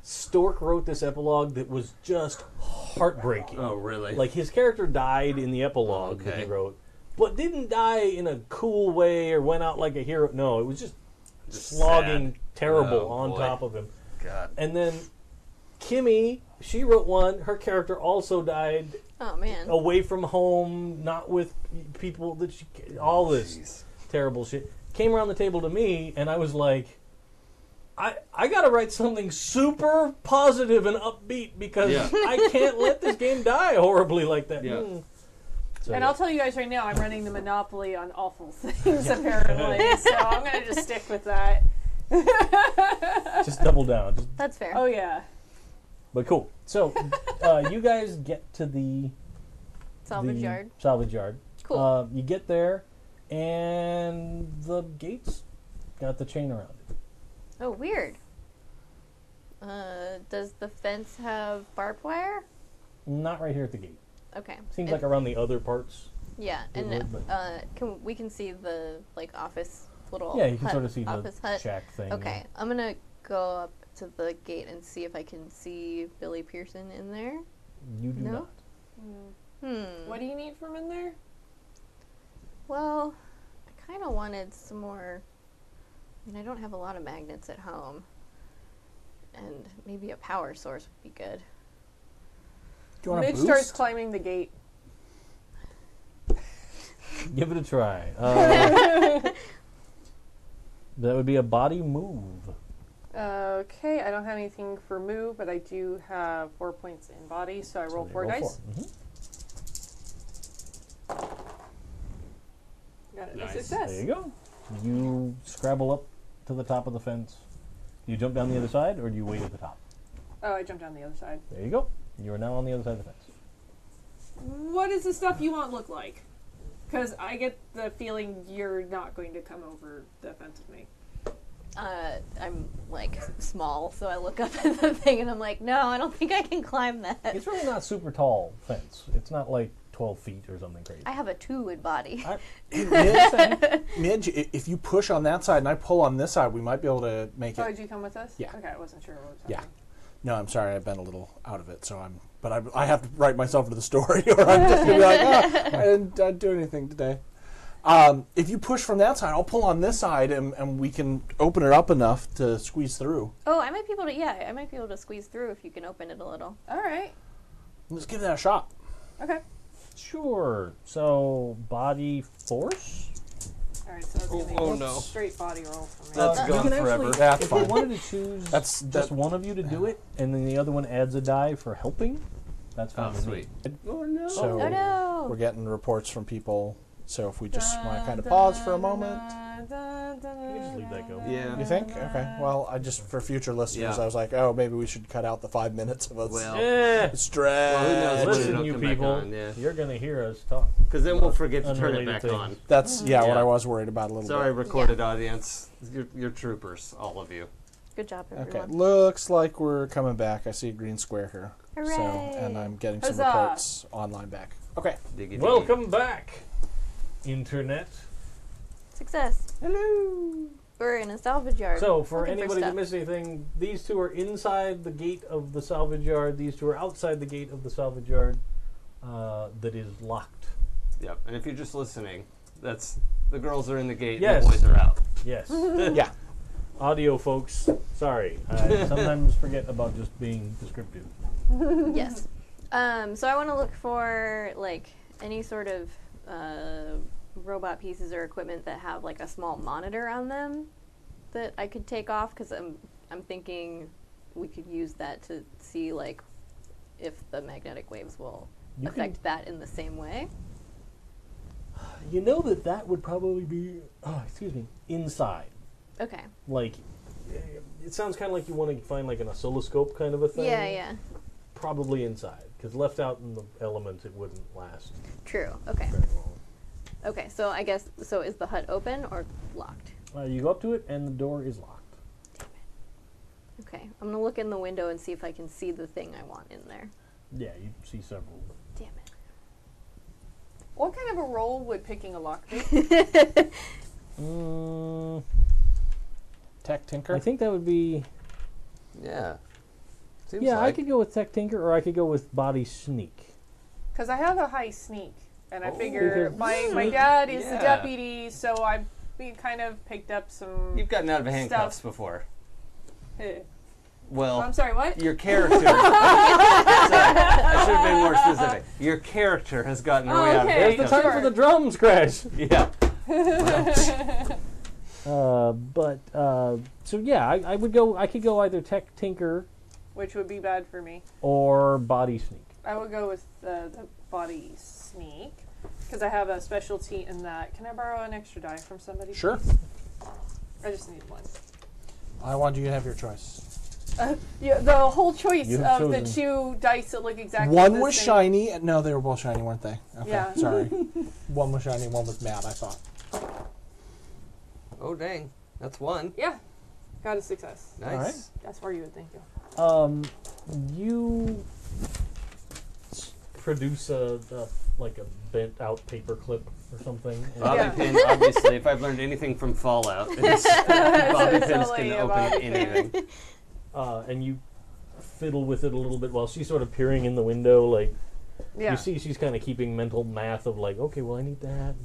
Stork wrote this epilogue that was just heartbreaking. Oh, really? Like, his character died in the epilogue that he Okay. wrote, but didn't die in a cool way or went out like a hero. No, it was just slogging sad. terrible Oh, on boy. top of him. God. And then Kimmy, she wrote one. Her character also died Oh man. away from home, not with people that she. All this Jeez. terrible shit came around the table to me, and I was like, I gotta write something super positive and upbeat because Yeah. I can't let this game die horribly like that. Yeah. So, And I'll tell you guys right now, I'm running the Monopoly on awful things, apparently. So I'm going to just stick with that. just double down. That's fair. Oh, yeah. But cool. So you guys get to the Salvage yard. Salvage yard. Cool. You get there, and the gates got the chain around it. Oh, weird. Does the fence have barbed wire? Not right here at the gate. Okay. Seems And- like around the other parts. Yeah, it and would, but- we can see the office little Yeah, you can hut, sort of see the office hut. shack thing. Okay, I'm gonna go up to the gate and see if I can see Billy Pearson in there. You do No? not. What do you need from in there? Well, I kind of wanted some more. I mean, I don't have a lot of magnets at home, and maybe a power source would be good. Do you want a Midge boost? starts climbing the gate. Give it a try. That would be a body move. Okay, I don't have anything for move, but I do have 4 points in body, so I roll So you 4 dice. Got it. A Nice. success. There you go. You scrabble up to the top of the fence. Do you jump down the other side, or do you wait at the top? Oh, I jumped down the other side. There you go. You are now on the other side of the fence. What does the stuff you want look like? Because I get the feeling you're not going to come over the fence with me. I'm small, so I look up at the thing and I'm like, no, I don't think I can climb that. It's really not super tall fence. It's not like 12 feet or something crazy. I have a 2 in body. Midge, if you push on that side and I pull on this side, we might be able to make Oh, it. did you come with us? Yeah. Okay, I wasn't sure what was Yeah. happening. No, I'm sorry, I've been a little out of it, but I have to write myself into the story, or I'm just gonna be like, I didn't do anything today. If you push from that side, I'll pull on this side, and we can open it up enough to squeeze through. Oh, I might be able to squeeze through if you can open it a little. All right. Let's give that a shot. Okay. Sure. So, body force? All right, so that's going to be oh a no. straight body roll for me. That's you gone can forever. actually, That's if fine. you wanted to choose just one of you to do it, and then the other one adds a die for helping, that's fine Oh, with sweet. me. Oh no. So Oh no! we're getting reports from people. So if we just want to kind of pause for a moment. You can just leave that go. Yeah. You think? Okay. Well, for future listeners, Yeah. I was like, oh, maybe we should cut out the 5 minutes of us. Well, Stress. Well, who knows when Listen, it'll you come back people, on, yeah. you're going to hear us talk. Because then we'll forget to turn it Unrelated back things. on. That's what Yeah. I was worried about a little Sorry, bit. recorded audience. You're troopers, all of you. Good job, Okay, everyone. looks like we're coming back. I see a green square here. Hooray! So, and I'm getting some Huzzah. reports online back. Okay. Diggy diggy. Welcome back, Internet. Success. Hello. We're in a salvage yard. So, for looking anybody that stuff. missed anything, these two are inside the gate of the salvage yard. These two are outside the gate of the salvage yard that is locked. Yep. And if you're just listening, that's the girls are in the gate Yes. and the boys are out. Yes. Yeah. Audio folks, sorry. I sometimes forget about just being descriptive. Yes. So I want to look for any sort of robot pieces or equipment that have a small monitor on them that I could take off, because I'm thinking we could use that to see if the magnetic waves will You affect that in the same way. You know that would probably be, inside. Okay. It sounds kind of like you want to find an oscilloscope kind of a thing. Yeah. Probably inside, because left out in the elements it wouldn't last True. Okay. very long. Okay. So I guess is the hut open or locked? You go up to it and the door is locked. Okay. I'm gonna look in the window and see if I can see the thing I want in there. Yeah, you see several. Damn it. What kind of a roll would picking a lock be? Tech Tinker. I think that would be. Yeah. Seems Yeah, I like. could go with Tech Tinker, or I could go with Body Sneak. Because I have a high sneak, and I Oh. figure Because- my dad is the Yeah. deputy, so we kind of picked up some. You've gotten out of handcuffs Stuff. before. Eh. Well, I'm sorry, what? your character. Sorry, I should have been more specific. Your character has gotten her way out of Okay. There's the handcuffs. time for the drums, Crash. Yeah. So yeah, I would go. I could go either tech tinker Which would be bad for me. or body sneak. I would go with the body sneak because I have a specialty in that. Can I borrow an extra die from somebody? Sure. please? I just need one. I want you to have your choice. Yeah, the whole choice You have of the chosen. two dice that look exactly One the was same. shiny. No, they were both shiny, weren't they? Okay, Yeah. sorry. One was shiny, one was matte, I thought. Oh, dang. That's one. Yeah, got a success. Nice. All right. That's for you. Thank you. You produce a bent out paper clip or something. and- Bobby Yeah. pin, obviously, if I've learned anything from Fallout, it's bobby pins totally can a open bobby pin. anything. And you fiddle with it a little bit while she's sort of peering in the window. Like Yeah. you see, she's kind of keeping mental math of like, okay, well, I need that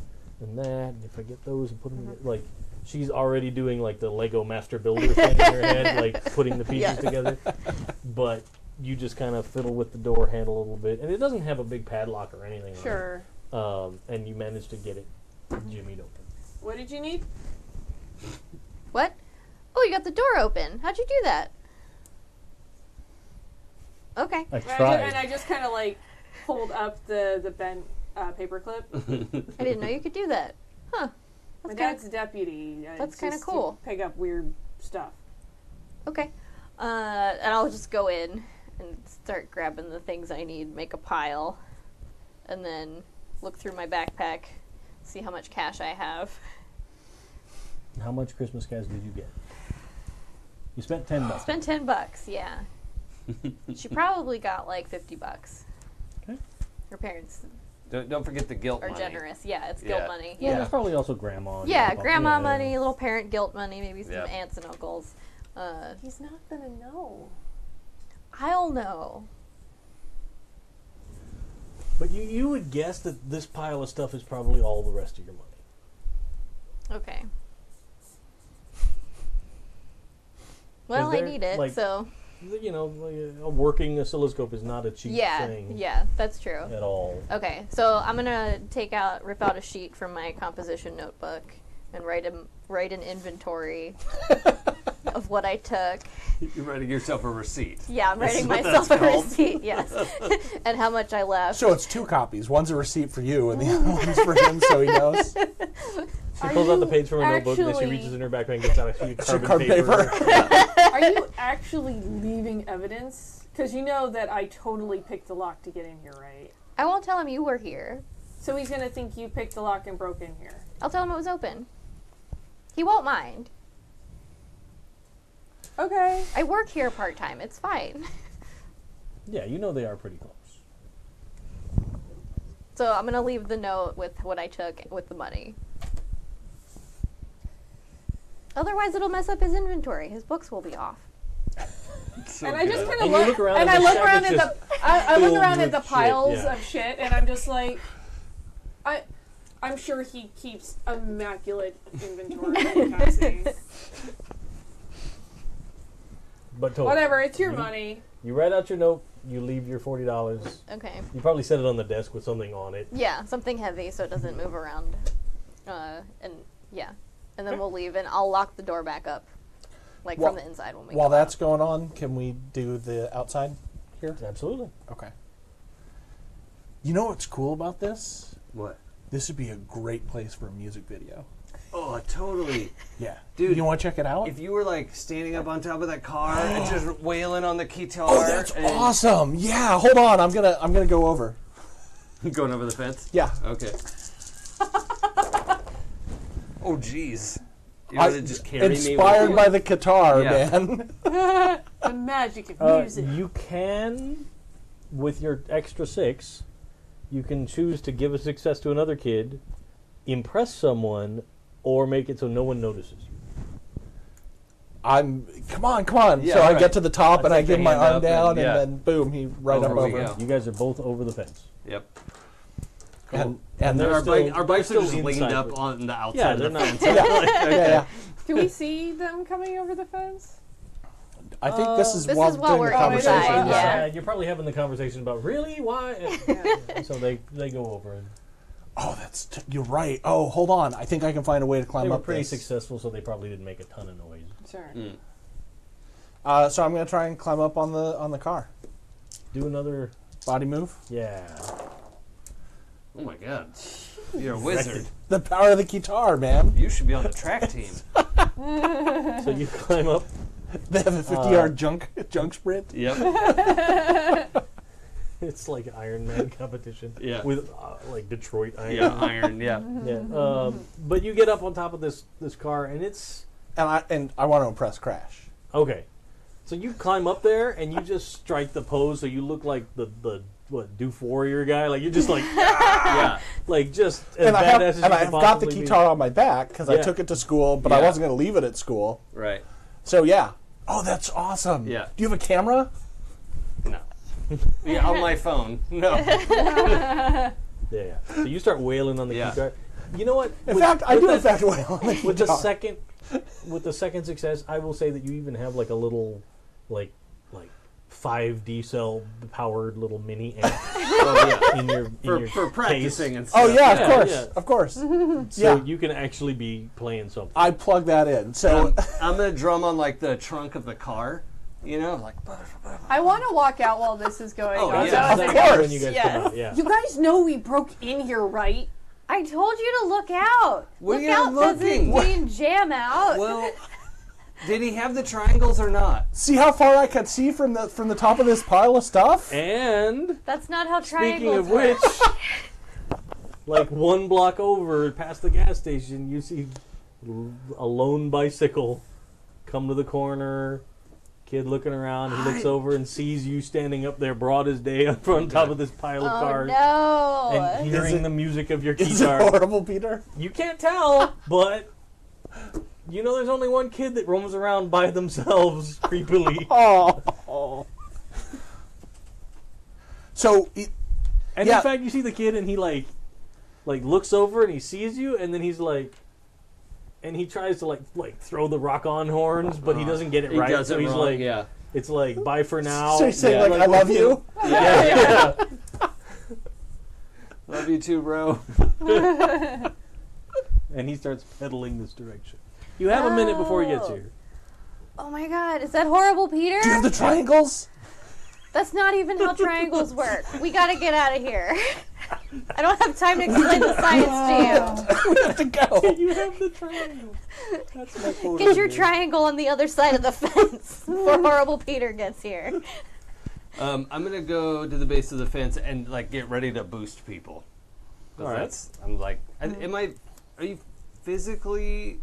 and that, and if I get those and put them like. She's already doing like the Lego Master Builder thing in her head, like putting the pieces together. But you just kind of fiddle with the door handle a little bit, and it doesn't have a big padlock or anything. Sure. On it. And you manage to get it jimmied open. What did you need? What? Oh, you got the door open. How'd you do that? Okay. I And tried. I just kind of like hold up the bent paper clip. I didn't know you could do that. Huh. My That's dad's a deputy. That's It's kinda just to cool. Pick up weird stuff. Okay. And I'll just go in and start grabbing the things I need, make a pile, and then look through my backpack, see how much cash I have. How much Christmas cash did you get? You spent $10. Spent $10, yeah. She probably got like $50. Okay. Her parents Don't forget the guilt are money. generous. Yeah, it's Yeah. guilt money. Yeah, Yeah. there's probably also grandma. and Yeah, grandpa. grandma Yeah. money, a little parent guilt money, maybe some Yep. aunts and uncles. He's not gonna know. I'll know. But you would guess that this pile of stuff is probably all the rest of your money. Okay. Well, I there, need it, like, so You know, like a working oscilloscope is not a cheap thing yeah, that's true. at all. Okay, so I'm gonna rip out a sheet from my composition notebook and write an inventory of what I took. You're writing yourself a receipt. Yeah, I'm writing what myself that's a called. receipt, yes, and how much I left. So it's two copies. One's a receipt for you, and the other one's for him, so he knows. She Are pulls out the you page from her notebook and then she actually- reaches in her backpack and gets out a sheet of Sheet of carbon carbon paper. Are you actually leaving evidence? Because you know that I totally picked the lock to get in here, right? I won't tell him you were here. So he's gonna think you picked the lock and broke in here. I'll tell him it was open. He won't mind. Okay. I work here part-time. It's fine. Yeah, you know they are pretty close. So I'm gonna leave the note with what I took with the money. Otherwise, it'll mess up his inventory. His books will be off. So And I just good. kind And of you look, look around and and I the look shack around is at just I look filled around at with the shit, piles yeah. of shit, and I'm just like, I'm sure he keeps immaculate inventory. Cassie. But totally. Whatever, it's your You- money. You write out your note, you leave your $40. Okay. You probably set it on the desk with something on it. Yeah, something heavy so it doesn't move around. And yeah, and then we'll leave, and I'll lock the door back up, like Well, from the inside when we. While go that's out. going on, can we do the outside here? Absolutely. Okay. You know what's cool about this? What? This would be a great place for a music video. Oh, totally. Yeah. Dude, you want to check it out? If you were like standing up on top of that car and just wailing on the guitar, Oh, that's and awesome! Yeah, hold on. I'm gonna go over. going over the fence. Yeah. Okay. Oh, jeez. You I- want to just carry me inspired with by you? the guitar, Yeah. man. The magic of music. You can, with your extra 6, you can choose to give a success to another kid, impress someone, or make it so no one notices you. Come on. Yeah, so I right. get to the top I and I take the give my hand arm up down, and- yeah. and then boom, he right Over up we over. go. You guys are both over the fence. Yep. And And they're Our, still- our bikes they're are just still leaned inside up the- on the outside Yeah, of they're the not fence. inside. yeah. Do we see them coming over the fence? I think this is This while is while doing we're the conversation. inside, yeah. You're probably having the conversation about, really? Why? Yeah. And so they go over. And Oh, you're right. Oh, hold on. I think I can find a way to climb They were up pretty this. successful, so they probably didn't make a ton of noise. Sure. So I'm going to try and climb up on the car. Do another, Body move. yeah. Oh my god. You're a wizard. The power of the guitar, man. You should be on the track team. So you climb up. They have a 50-yard junk sprint. Yep. It's like an Iron Man competition. Yeah. With like Detroit Iron. Yeah, iron, yeah. Yeah. But you get up on top of this car, and it's And I want to impress Crash. okay. So you climb up there, and you just strike the pose, so you look like the Doof Warrior guy. Like you're just like Yeah. like just as And badass as you I've could got the possibly be. guitar on my back because I Yeah. took it to school, but I Yeah. wasn't going to leave it at school. Right. So yeah. Oh, that's awesome. Yeah. Do you have a camera? No. Yeah, on my phone. No. Yeah. So you start wailing on the Yeah. guitar. You know what? In fact, I do in fact wail on the With the guitar. with the second success, I will say that you even have like a little like 5D cell powered little mini amp Oh, yeah. in your For case. practicing and stuff. Oh yeah, Yeah, of course, yeah. of course. So Yeah. you can actually be playing something. I plug that in. So I'm gonna drum on like the trunk of the car. You know, like. I want to walk out while this is going Oh, on. yeah. So- Of That's course. when you guys Yes. come out. Yeah. You guys know we broke in here, right? I told you to look out. What are look you out, looking? Pheasant Jam out. Well, did he have the triangles or not? see how far I could see from the top of this pile of stuff. And That's not how speaking triangles of work. which, like 1 block over past the gas station, you see a lone bicycle come to the corner. Kid looking around, he looks over and sees you standing up there broad as day up on top of this pile of Oh cars. no. And hearing the music of your Is it guitar. horrible, Peter? You can't tell, but you know there's only one kid that roams around by themselves creepily. Oh. So And Yeah. in fact, you see the kid and he like looks over and he sees you and then he's like, and he tries to like throw the rock on horns, but he doesn't get it He right. does So it he's wong, like, yeah. it's like bye for now. so you say Yeah. like I love you. Yeah. Love you too, bro. And he starts pedaling this direction. You have a minute before he gets here. Oh my god, is that horrible, Peter? Do you have the triangles? That's not even how triangles work. We gotta get out of here. I don't have time to explain the science to We have to go. You have the triangle. That's my quote. you. Get your triangle on the other side of the fence before horrible Peter gets here. I'm gonna go to the base of the fence and like get ready to boost people. 'Cause All right. that's- I'm like, are you physically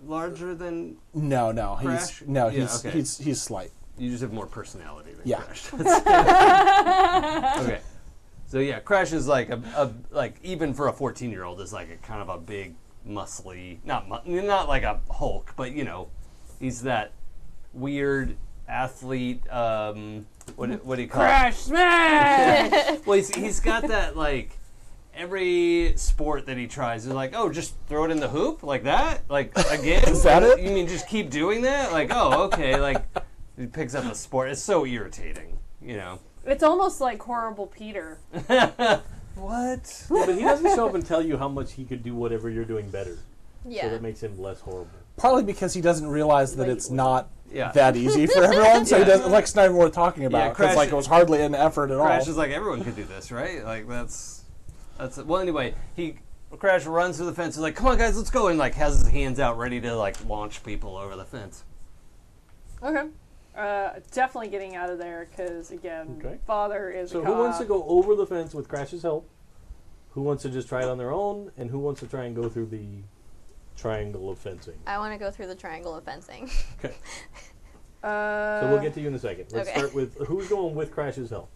larger than? No, Crash? he's Yeah, okay. he's slight. You just have more personality than Yeah. Crash. Okay. So yeah, Crash is like a like even for a 14-year-old is like a kind of a big, muscly, not like a Hulk, but you know, he's that weird athlete. What do you call it? Crash smash! Well, he's got that like every sport that he tries is like, oh, just throw it in the hoop like that, like again. Is that it? You mean just keep doing that? Like, oh, okay, like he picks up a sport. It's so irritating, you know. It's almost like horrible Peter. What? Yeah, but he doesn't show up and tell you how much he could do whatever you're doing better. So Yeah. that makes him less horrible. Partly because he doesn't realize that it's not Yeah. that easy for everyone, so he Yeah. doesn't like it's not even worth talking about. Because Crash- like it was hardly an effort at Crash all. is like everyone could do this, right? Like that's well. Anyway, Crash runs through the fence. He's like, "Come on, guys, let's go!" And like has his hands out, ready to like launch people over the fence. Okay. Definitely getting out of there because, again, Okay. father is So a who cop. wants to go over the fence with Crash's help? Who wants to just try it on their own? And who wants to try and go through the triangle of fencing? I want to go through the triangle of fencing. Okay. Uh, So we'll get to you in a second. Let's Okay. start with who's going with Crash's help.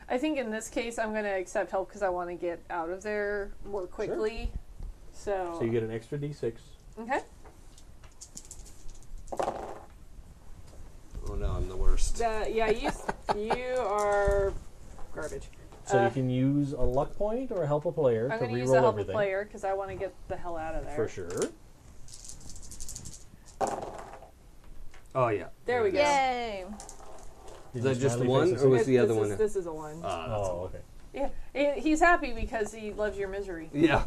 I think in this case, I'm going to accept help because I want to get out of there more quickly. So So you get an extra D6. okay. Oh no, I'm the worst. Yeah, you are garbage. So you can use a luck point or help a player I'm to going to use reroll a help everything. player because I want to get the hell out of there. For sure. Oh yeah. There we go. Yay. Is that just Smiley one, faces or was This- the other this one? is- This is a one. Oh, okay. Yeah, he's happy because he loves your misery. Yeah.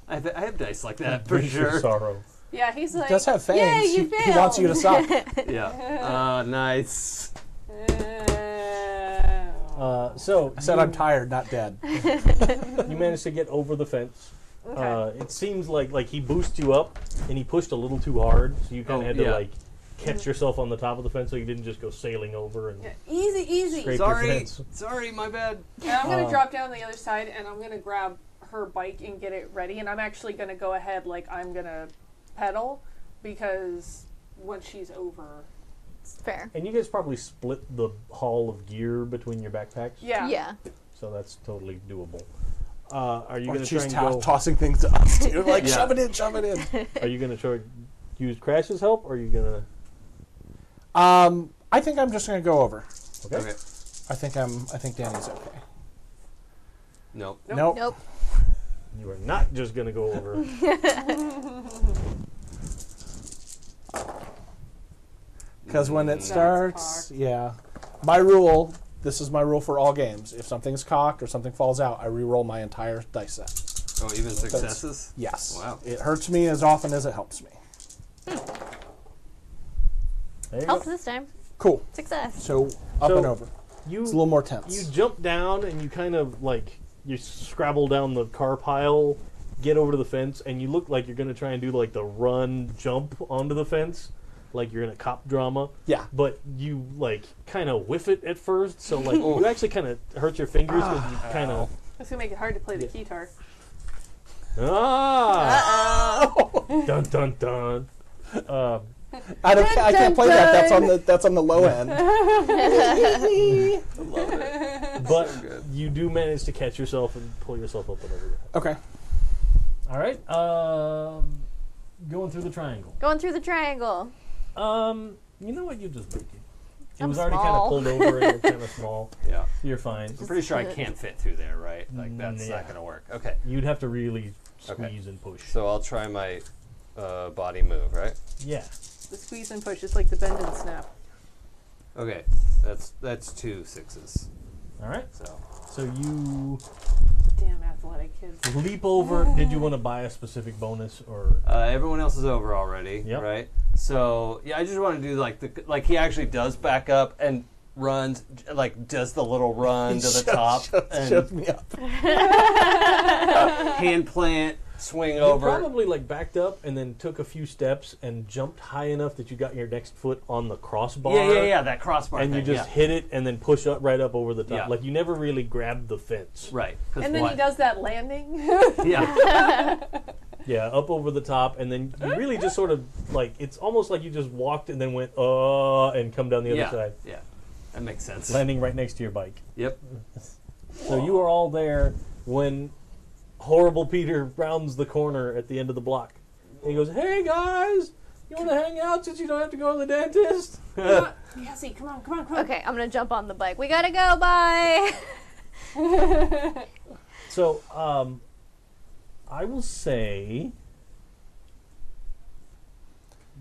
I have dice like that for Brings you sure. sorrow. Yeah, he's like. He does have fangs. Yay, you he wants you to suck. Yeah. Nice. So I said I'm tired, not dead. you managed to get over the fence. Okay. It seems like he boosted you up, and he pushed a little too hard, so you kind of had to yeah. like catch yourself on the top of the fence, so you didn't just go sailing over and Yeah, easy. scrape your Sorry. fence. Sorry, my bad. And I'm gonna drop down the other side, and I'm gonna grab her bike and get it ready. And I'm actually gonna go ahead, like I'm gonna pedal, because once she's over. Fair. And you guys probably split the haul of gear between your backpacks, Yeah. Yeah. so that's totally doable. Are you Or going to try she's and go? tossing things to us too. Like Yeah. shove it in, shove it in. Are you going to try use Crash's help, or are you going to? I think I'm just gonna go over. Okay. Okay. I think Danny's okay. Nope. Nope. Nope. You are not just going to go over. Because when it That's starts, cocked. yeah. My rule. This is my rule for all games. If something's cocked or something falls out, I re-roll my entire dice set. Oh, even successes? Yes. Wow. It hurts me as often as it helps me. There you Helps go. this time. Cool. Success. So up So- and over. You It's a little more tense. you jump down and you kind of like you scrabble down the car pile, get over to the fence, and you look like you're going to try and do like the run jump onto the fence, like you're in a cop drama. Yeah. But you like kind of whiff it at first, so like you actually kind of hurt your fingers because you kind of It's gonna make it hard to play the guitar. dun dun dun. I can't play that. That's on the low end. But So good. you do manage to catch yourself and pull yourself up and over there. Okay. All right. Going through the triangle. Going through the triangle. You know what? You just make it. It I'm was already kind of small. pulled over and you're kind of small. Yeah. You're fine. I'm pretty sure I can't fit through there, right? Like, that's Yeah. not going to work. Okay. You'd have to really Okay. squeeze and push. So I'll try my body move, right? Yeah. The squeeze and push is like the bend and snap. Okay. That's 2 6s. All right. So So you Damn athletic kids. leap over. Did you want to buy a specific bonus or? everyone else is over already, Yep. right? So yeah, I just want to do like he actually does back up and runs, like does the little run to the top and Shows me up. hand plant, swing You over. probably like backed up and then took a few steps and jumped high enough that you got your next foot on the crossbar. Yeah, that crossbar And you thing, just hit it and then push up right up over the top. Yeah. Like you never really grabbed the fence. right. 'Cause And then what? he does that landing. Yeah. Yeah, up over the top, and then you really just sort of like it's almost like you just walked and then went and come down the other yeah. side, Yeah. That makes sense. landing right next to your bike. Yep. So you are all there when Horrible Peter rounds the corner at the end of the block. And he goes, "Hey guys, you want to hang out since you don't have to go to the dentist?" Come on, Cassie, come on. Okay, I'm gonna jump on the bike. We gotta go. Bye. So I will say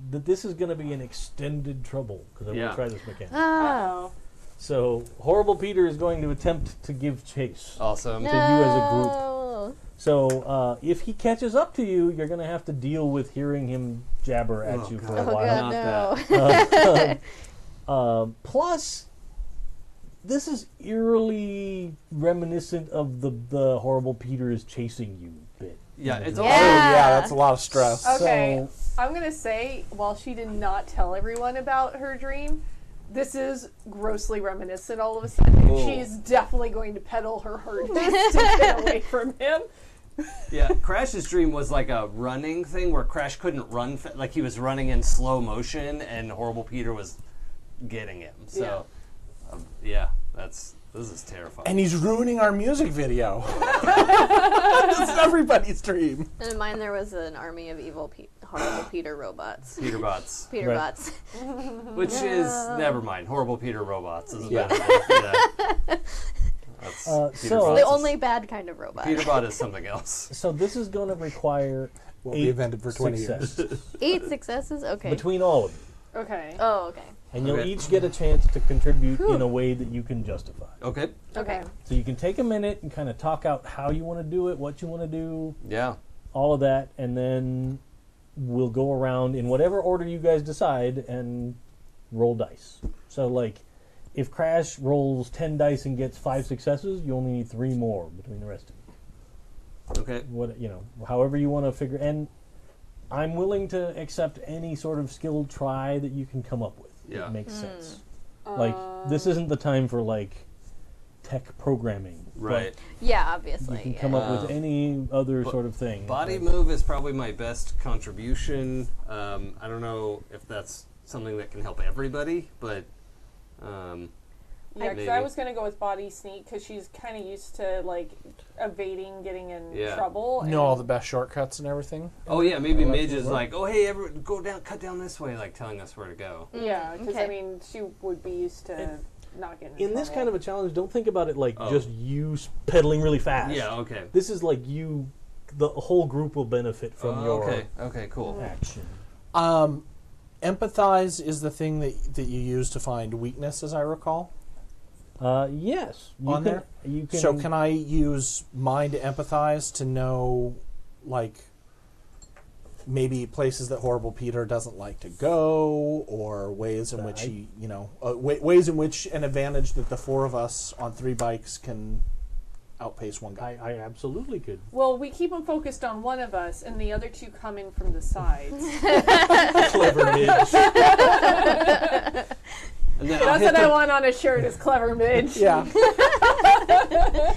that this is going to be an extended trouble because I'm going Yeah. to try this mechanic. Oh. So Horrible Peter is going to attempt to give chase. Awesome. you as a group. No. So if he catches up to you, you're going to have to deal with hearing him jabber at Oh, you for God. a Oh while. god, no. Plus, this is eerily reminiscent of the Horrible Peter is chasing you bit. Yeah, it's Oh, Yeah. yeah, that's a lot of stress. Okay. So, I'm gonna say, while she did not tell everyone about her dream, this is grossly reminiscent all of a sudden. Oh. She's definitely going to pedal her hardest to get away from him. Yeah, Crash's dream was like a running thing where Crash couldn't run, like he was running in slow motion, and Horrible Peter was getting him. So, yeah, this is terrifying. And he's ruining our music video. This is everybody's dream. And in mine, there was an army of evil, horrible Peter robots. Peter Bots, Peter Right. bots. which is never mind. Horrible Peter Robots is Yeah. better. Yeah. That's so- Peter Bots The is- only bad kind of robot. Peter Bot is something else. so this is going to require Won't be 8 invented for 20 years. successes 8 successes? Okay. between all of you. Okay. Oh, okay. And you'll Okay. each get a chance to contribute in a way that you can justify. Okay. Okay. So you can take a minute and kind of talk out how you want to do it, what you want to do, Yeah. all of that, and then we'll go around in whatever order you guys decide and roll dice. So, like, if Crash rolls 10 dice and gets 5 successes, you only need 3 more between the rest of you. Okay. What, however you want to figure. And I'm willing to accept any sort of skilled try that you can come up with. Yeah. It makes sense. Like, this isn't the time for, like, tech programming. but Right. Yeah, obviously. You can yeah. come up with any other But sort of thing. Body Like, move is probably my best contribution. I don't know if that's something that can help everybody, but Yeah, because maybe. I was going to go with body sneak because she's kind of used to, like, evading getting in Yeah. trouble. Know all the best shortcuts and everything. Oh yeah, maybe Oh, that's Midge is what- like, oh hey, everyone, cut down this way, like telling us where to go. Yeah, because, okay. I mean, she would be used to not getting in in this trouble. kind of a challenge, don't think about it like Oh. just you pedaling really fast. Yeah. Okay. This is like you, the whole group will benefit from your Okay. Okay. Cool. action. Empathize is the thing that you use to find weakness, as I recall. Yes. You On can, there? You can, So can I use mine to empathize to know, like, maybe places that Horrible Peter doesn't like to go, or ways in which he, ways in which an advantage that the 4 of us on 3 bikes can outpace one guy. I absolutely could. Well, we keep them focused on one of us, and the other 2 come in from the sides. Clever Midge. And then That's what I want on a shirt is clever Midge. Yeah.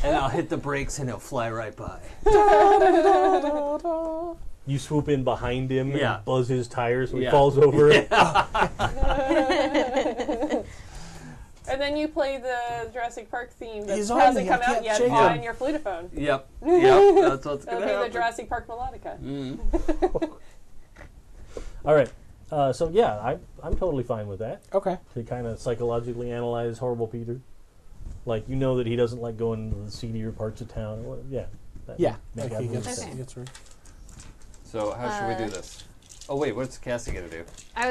and I'll hit the brakes and he'll fly right by. You swoop in behind him Yeah. and buzz his tires so he Yeah. falls over. And then you play the Jurassic Park theme that He's on hasn't me, I come out can't yet shake on him. your flutophone. Yep. Yep. That's what's It'll gonna be the happen. Jurassic Park melodica. All right. So yeah, I'm totally fine with that. Okay. To kind of psychologically analyze Horrible Peter. Like, you know that he doesn't like going to the seedier parts of town. Or yeah. That Yeah. make Like he absolute gets, sense. he gets rid- So how should we do this? Oh wait, what's Cassie gonna do? I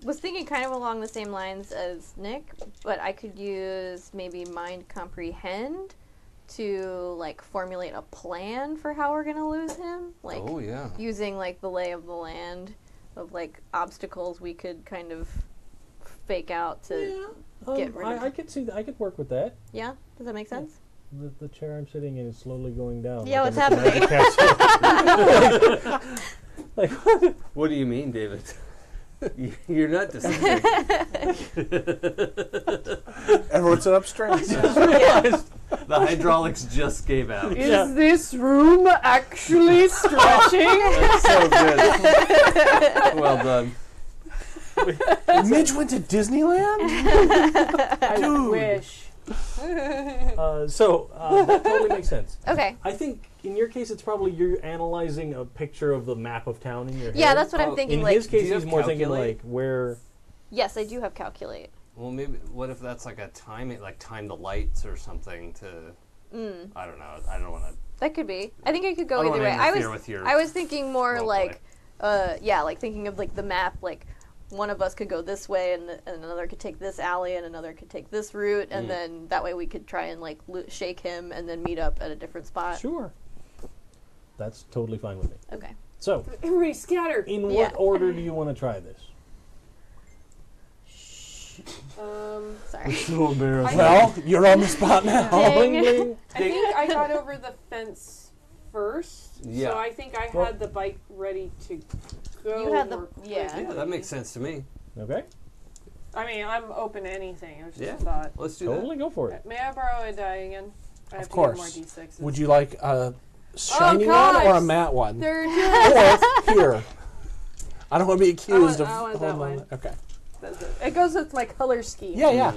was thinking kind of along the same lines as Nick, but I could use maybe mind comprehend to like formulate a plan for how we're gonna lose him. Like Oh yeah. using like the lay of the land of like obstacles we could kind of fake out to get rid of. I could see that. I could work with that. Yeah? Does that make sense? The chair I'm sitting in is slowly going down. Yeah, like what's I'm at the Magic Castle. like, What do you mean, David? You're not disabled. Everyone sit up straight. The hydraulics just gave out. Is Yeah. this room actually stretching? That's so good. Well done. Midge went to Disneyland? I Dude. wish. that totally makes sense. Okay. I think in your case, it's probably you're analyzing a picture of the map of town in your head. Yeah, that's what Oh, I'm thinking. In Like, his case, Do you he's have more thinking calculate? like where. yes, I do have calculate. Well, maybe. What if that's like a timing, like time the lights or something to? I don't know. I don't want to. That could be. I think I could go I don't either wanna way. interfere with your I was thinking more role like, like thinking of like the map. Like one of us could go this way, and another could take this alley, and another could take this route, and then that way we could try and like shake him, and then meet up at a different spot. Sure. That's totally fine with me. Okay. So, Everybody scatter. in Yeah. what order do you want to try this? Sorry. So embarrassing. Well, you're on the spot now. Bling, Dang. bling. I think I got over the fence first. Yeah. So I think I Well- had the bike ready to go. You had the- more yeah. quickly. Yeah, that makes sense to me. Okay. I mean, I'm open to anything. It was just Yeah. a thought. Let's do Totally go for it. May I borrow a die again? I have Of to get more course. D6s. Would you like a shiny one gosh. or a matte one? They're Or here. I don't want to be accused I want of that holding on. one. Okay. That's it. It goes with my color scheme. Yeah, yeah.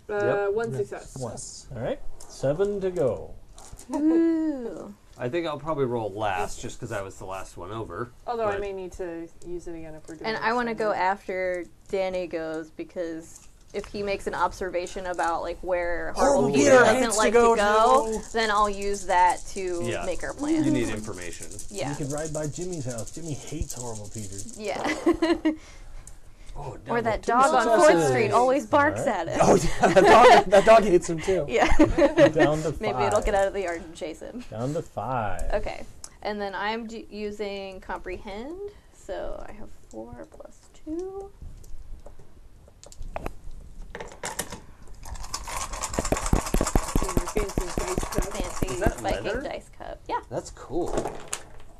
Yep. One success. All right. 7 to go. Ooh. I think I'll probably roll last, just because I was the last one over. Although I But- may need to use it again if we're doing And it I want to same go way. after Danny goes because if he makes an observation about like where Horrible Horrible Peter Peter doesn't hates to like go to go, to- then I'll use that to Yeah. make our plan. You need information. Yeah. You could ride by Jimmy's house. Jimmy hates Horrible Peter. Yeah. Oh, Or that two dog on successes. 4th Street always barks Alright. at him. Oh yeah, that dog hates him too. Yeah. Down to 5. Maybe it'll get out of the yard and chase him. Down to 5. Okay. And then I'm using comprehend. So I have 4 plus 2. Fancy Is that Viking leather? dice cup. Yeah. That's cool.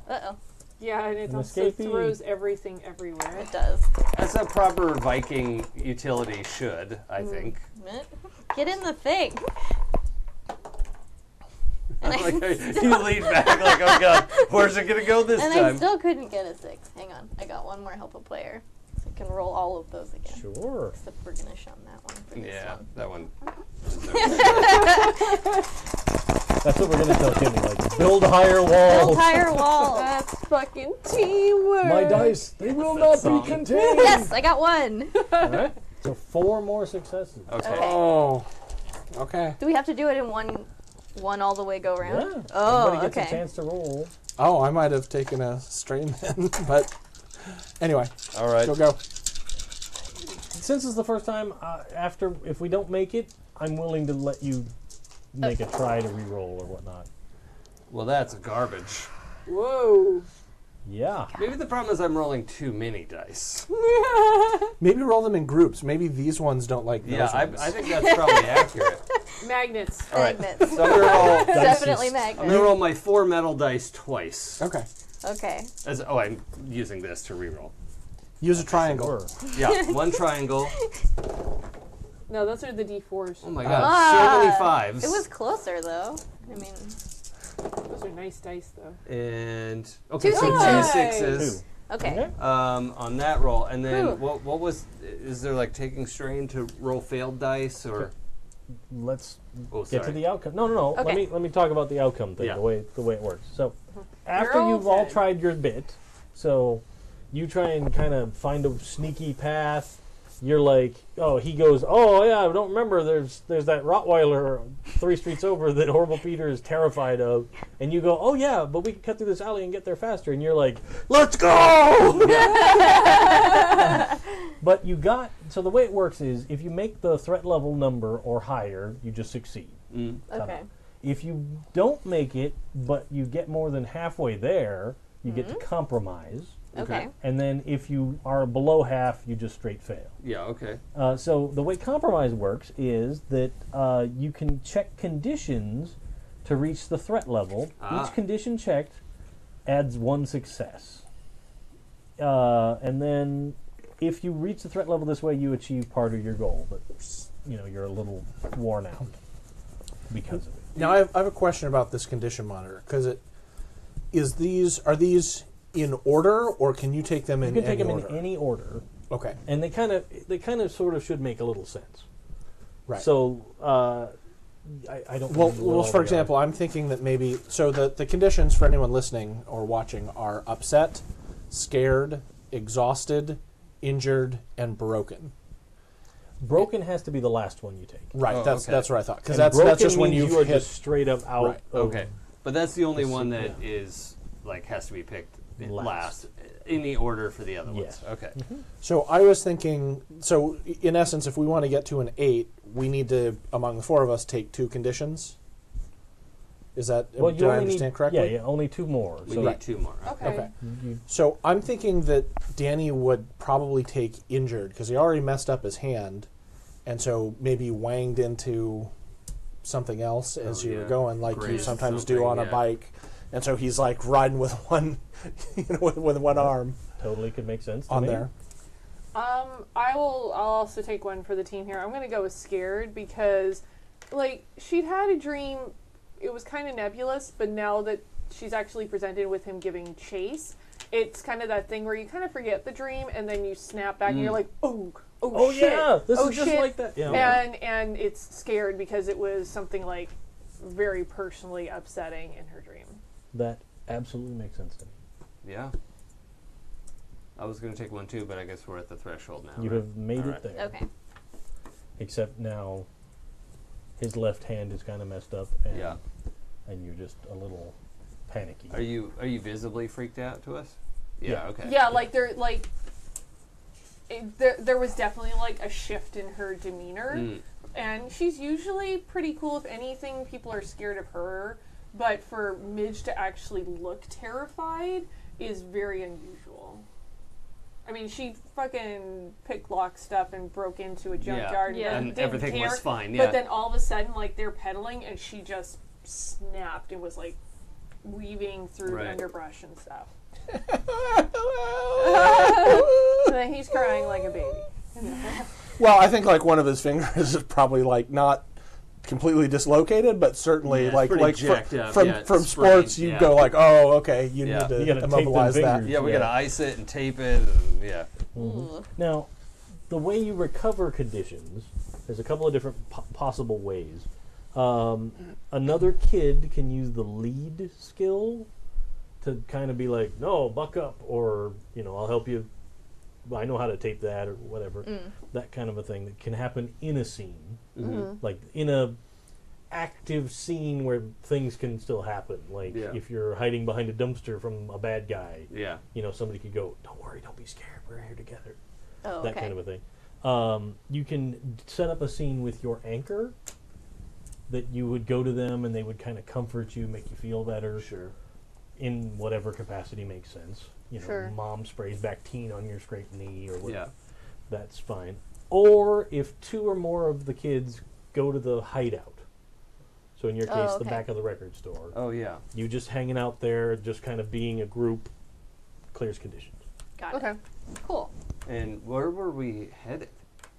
Uh-oh. Yeah, and it An also escapee. throws everything everywhere. It does. As a proper Viking utility should, I think. Get in the thing. And, I, Like, you lean back like, oh god, where's it gonna go this and I time? still couldn't get a 6. Hang on. I got one more help a player. So I can roll all of those again. Sure. Except we're going to shun that one for this Yeah, one. that one. That's what we're going to tell Jimmy. Like, build higher Build walls. higher wall. That's fucking teamwork. My dice, they will that not song. be contained. Yes, I got one. All right. So 4 more successes. Okay. Okay. Oh. Okay. Do we have to do it in one all the way go round? Yeah. Oh, Everybody gets okay. a chance to roll. Oh, I might have taken a strain then, but anyway, All right. go. Since it's the first time, if we don't make it, I'm willing to let you make a try to re-roll or whatnot. Well, that's garbage. Whoa. Yeah. Maybe the problem is I'm rolling too many dice. Maybe roll them in groups. Maybe these ones don't like those Yeah, ones. I think that's probably accurate. Magnets. All right. Magnets. So I'm gonna roll. Definitely I'm magnets. gonna roll my 4 metal dice twice. Okay. Okay. I'm using this to reroll. Use a triangle. Sure. Yeah, 1 triangle. No, those are the D4s. Oh my god, so many 5s. It was closer though. I mean, Those are nice dice, though. And okay, Two so 2 sixes. 6s. okay. On that roll, and then Ooh. what was? Is there like taking strain to roll failed dice or? Let's Oh, get to sorry. the outcome. No. Okay. Let me talk about the outcome thing. Yeah. The way it works. So after You're you've all okay. tried your bit, so you try and kind of find a sneaky path. You're like, oh, he goes, oh yeah, I don't remember. There's that Rottweiler 3 streets over that Horrible Peter is terrified of, and you go, oh yeah, but we can cut through this alley and get there faster. And you're like, let's go. But so the way it works is if you make the threat level number or higher, you just succeed. Okay. If you don't make it, but you get more than halfway there, you get to compromise. Okay. And then if you are below half, you just straight fail. Yeah. Okay. So the way compromise works is that you can check conditions to reach the threat level. Ah. Each condition checked adds 1 success. And then if you reach the threat level this way, you achieve part of your goal. But you're a little worn out because of it. Now I have a question about this condition monitor because are these in order or can you take them in You can any take them order? in any order, Okay. and they kind of sort of should make a little sense. Right. So I don't. Well, remember what all for they are. example, I'm thinking that maybe the conditions for anyone listening or watching are upset, scared, exhausted, injured, and broken. Broken has to be the last one you take. Right. Oh, that's okay. that's what I thought because And that's broken just when means you've you are hit. just straight up out. Right. Of Okay. But that's the only The one se- that yeah. is like has to be picked Last. last in the order for the other Yes. ones. Okay. So I was thinking. So in essence, if we want to get to an 8, we need to, among the 4 of us, take 2 conditions. Is that? Well, did I understand correctly? Yeah, only 2 more. We So need 2 more. Okay. Okay. you- So I'm thinking that Danny would probably take injured because he already messed up his hand, and so maybe wanged into something else as Oh, you were yeah. going, like you Grazed sometimes do something, on a yeah. bike, and so he's like riding with one, with one arm totally could make sense to on me. there. I'll also take one for the team here. I'm going to go with scared because, like, she'd had a dream. It was kind of nebulous, but now that she's actually presented with him giving chase, it's kind of that thing where you kind of forget the dream and then you snap back and you're like, oh Oh shit. yeah, this oh, is just shit. like that. Yeah. And it's scared because it was something like very personally upsetting in her dream. That absolutely makes sense to me. Yeah. I was going to take 1 too, but I guess we're at the threshold now. You right? have made All it right. there. Okay. except now his left hand is kind of messed up, and Yeah. and you're just a little panicky. Are you visibly freaked out to us? Yeah. Okay. Yeah, like there was definitely like a shift in her demeanor, Mm. and she's usually pretty cool. If anything, people are scared of her, but for Midge to actually look terrified is very unusual. I mean, she fucking picked lock stuff and broke into a junkyard, Yeah. and And didn't everything was care. fine. Yeah. But then all of a sudden, like they're pedaling, and she just snapped and was like weaving through Right. underbrush and stuff. And then he's crying like a baby. Well, I think like one of his fingers is probably like not completely dislocated, but certainly Yeah, like pretty jacked up. from Yeah, from it's sports, sprained, you yeah. go like, oh, okay, you Yeah. need to You gotta tape them immobilize that. fingers. Yeah, we Yeah. gotta ice it and tape it. And, yeah. Ooh. Now, the way you recover conditions, there's a couple of different possible ways. Another kid can use the lead skill to kind of be like, no, buck up, or, I'll help you. I know how to tape that, or whatever. That kind of a thing that can happen in a scene. Like, in a active scene where things can still happen. Like, Yeah. if you're hiding behind a dumpster from a bad guy, Yeah. somebody could go, don't worry, don't be scared, we're here together. Oh, That okay. kind of a thing. You can set up a scene with your anchor that you would go to them and they would kind of comfort you, make you feel better. Sure. In whatever capacity makes sense. Sure. Mom sprays Bactine on your scraped knee or whatever. Yeah. That's fine. Or if two or more of the kids go to the hideout. So in your Oh, case, the okay. back of the record store. Oh yeah. You just hanging out there, just kind of being a group, clears conditions. Got it. Okay. Cool. And where were we headed?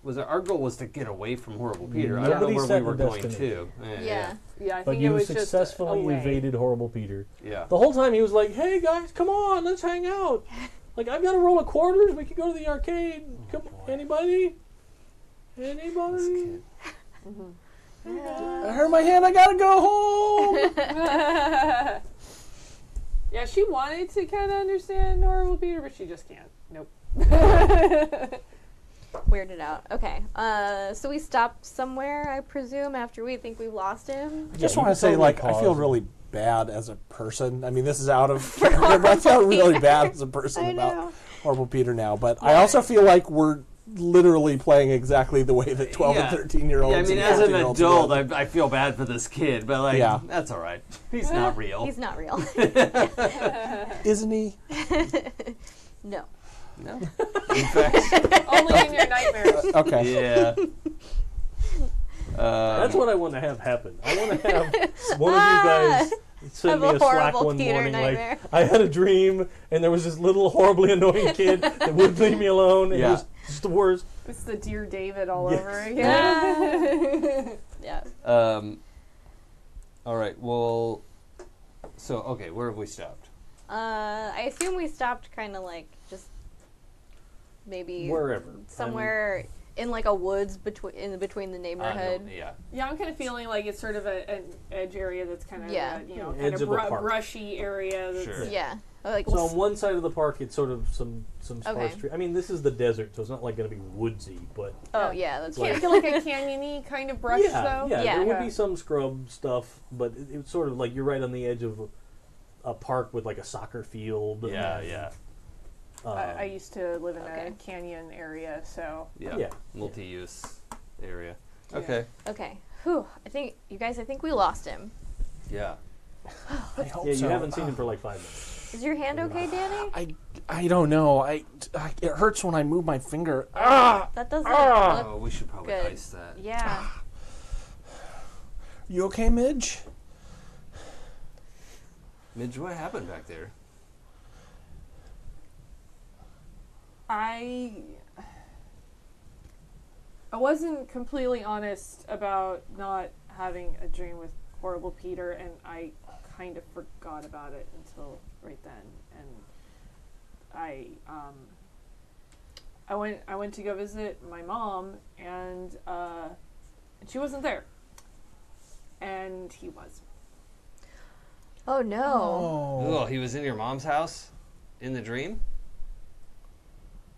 Our goal was to get away from Horrible Peter. I Nobody don't know set where we were the going to. destination. Yeah. Yeah, I But think it you was just successfully a way. evaded Horrible Peter. Yeah. The whole time he was like, "Hey guys, come on, let's hang out. Like I've got a roll of quarters. We could go to the arcade. Come, anybody? This Anybody? kid. I hurt my hand. I gotta go home. Yeah, she wanted to kind of understand Horrible Peter, but she just can't. Nope. Weirded out. Okay. So we stopped somewhere, I presume, after we think we've lost him. I just you want can to say, totally like, I feel pause. really bad as a person. I mean, this is out of character, but I feel really bad as a person I about know. Horrible Peter now. But I also feel like we're literally playing exactly the way that 12 Yeah. and 13-year-olds Yeah, I mean, and as an 14-year-olds adult, would. I feel bad for this kid, but like, Yeah. that's all right. He's not real. He's not real. Isn't he? No. No. In fact, Only in your nightmares. Okay. yeah. That's what I want to have happen. I want to have one of you guys send Have me a a Slack horrible one Peter morning nightmare. like I had a dream and there was this little horribly annoying kid that wouldn't leave me alone. And Yeah. it was just the worst. It's the Dear David all Yes. over again. Yeah. All right. Well. So okay, where have we stopped? I assume we stopped kind of like just maybe Wherever. somewhere in like a woods between the No, neighborhood. yeah. Yeah, I'm kind of feeling like it's sort of an edge area that's kind of, Yeah. kind Edge of of a park. brushy area. That's, Sure. Yeah. Like So on one side of the park, it's sort of some sparse Okay. tree. I mean, this is the desert, so it's not like going to be woodsy, but oh yeah, that's Can't right. feel like a canyony kind of brush, yeah, though. yeah, Yeah. there would Okay. be some scrub stuff, but it's sort of like you're right on the edge of a park with like a soccer field. Yeah. and, Yeah. I used to live in Okay. a canyon area, so Yeah. Yeah. Multi-use area. Yeah. Okay. Okay. Whew. I think you guys. I think we lost him. Yeah. I hope Yeah, you so. haven't seen him for like 5 minutes. Is your hand okay, Danny? I don't know. It hurts when I move my finger. Ah! That doesn't Oh, look we should probably good. ice that. Yeah. You okay, Midge? Midge, what happened back there? I wasn't completely honest about not having a dream with Horrible Peter, and I kind of forgot about it until right then. And I went to go visit my mom, and she wasn't there, and he was. Oh no. Oh, he was in your mom's house in the dream?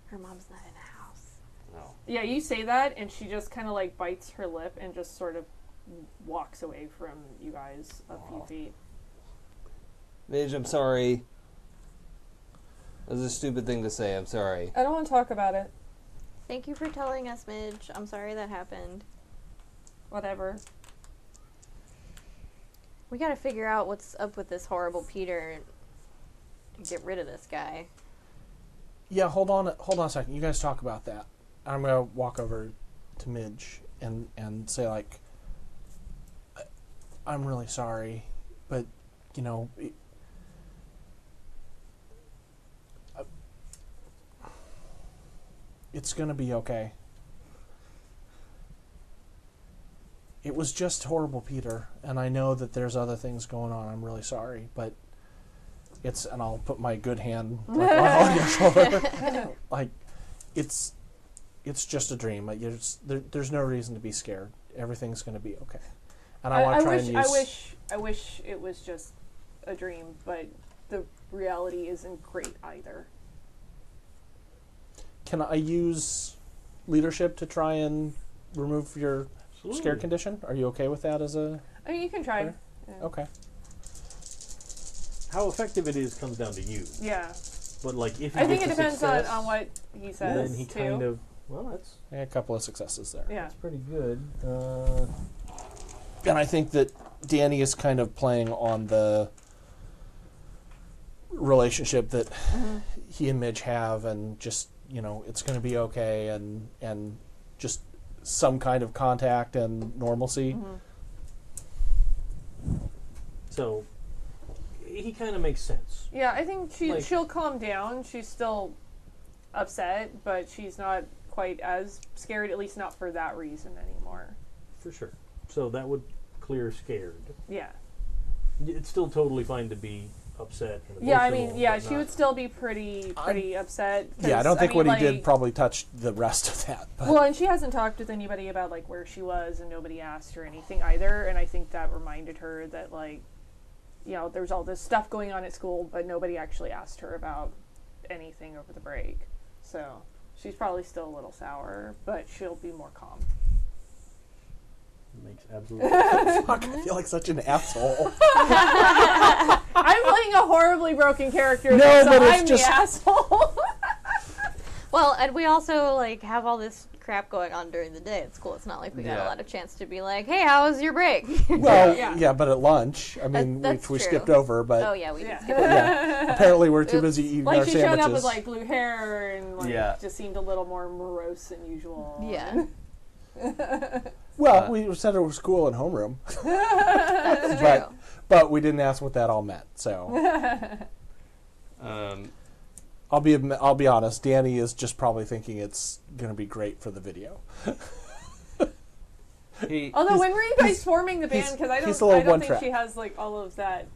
Her mom's not in the house. No. Yeah, you say that, and she just kind of like bites her lip and just sort of walks away from you guys a few feet. Midge, I'm sorry. That was a stupid thing to say. I'm sorry. I don't want to talk about it. Thank you for telling us, Midge. I'm sorry that happened. Whatever. We gotta figure out what's up with this horrible Peter and get rid of this guy. Yeah, hold on a second. You guys talk about that. I'm gonna walk over to Midge and say like, I'm really sorry, but you know, it's gonna be okay. It was just horrible, Peter, and I know that there's other things going on. I'm really sorry, but it's, and I'll put my good hand like, on your shoulder. Like, it's just a dream. Like, there's no reason to be scared. Everything's going to be okay. And I want to try and use... I wish it was just a dream, but the reality isn't great either. Can I use leadership to try and remove your scared condition? Are you okay with that as a... I mean, you can try. Fair? Yeah. Okay. How effective it is comes down to you. Yeah. But like, if I think it gets a depends success, on what he says, then he too. kind of, well, that's A couple of successes there. Yeah. pretty good. And I think that Danny is kind of playing on the relationship that he and Midge have, and just, you know, it's going to be okay, and just some kind of contact and normalcy. So he kind of makes sense. Yeah, I think Like- she'll calm down. She's still upset, but she's not quite as scared, at least not for that reason anymore. For sure. So that would clear scared. Yeah. It's still totally fine to be upset and Yeah, I emotional, mean, yeah, but she not- would still be pretty upset. 'cause, Yeah, I don't think mean, what he like, did probably touched the rest of that. But Well, and she hasn't talked with anybody about like where she was, and nobody asked her anything either. And I think that reminded her that, like, you know, there's all this stuff going on at school, but nobody actually asked her about anything over the break. So she's probably still a little sour, but she'll be more calm. Makes absolute sense. fuck, I feel like such an asshole. I'm playing a horribly broken character, No, so but it's I'm just- the asshole. Well, and we also like have all this crap going on during the day at school. It's not like we got Yeah. a lot of chance to be like, "Hey, how was your break?" Well, Yeah. yeah, but at lunch, I mean, That's which we true. skipped over, but Oh yeah, we did Yeah. skip it. yeah, apparently we're too Oops. busy eating Like our she sandwiches. showed up with like blue hair and like Yeah. just seemed a little more morose than usual. Yeah. Well, we said it was school and homeroom, That's but true. but we didn't ask what that all meant. So I'll be honest. Danny is just probably thinking it's going to be great for the video. Although, when were you guys forming the band? Because I he's don't, a little I don't one think track. she has like all of that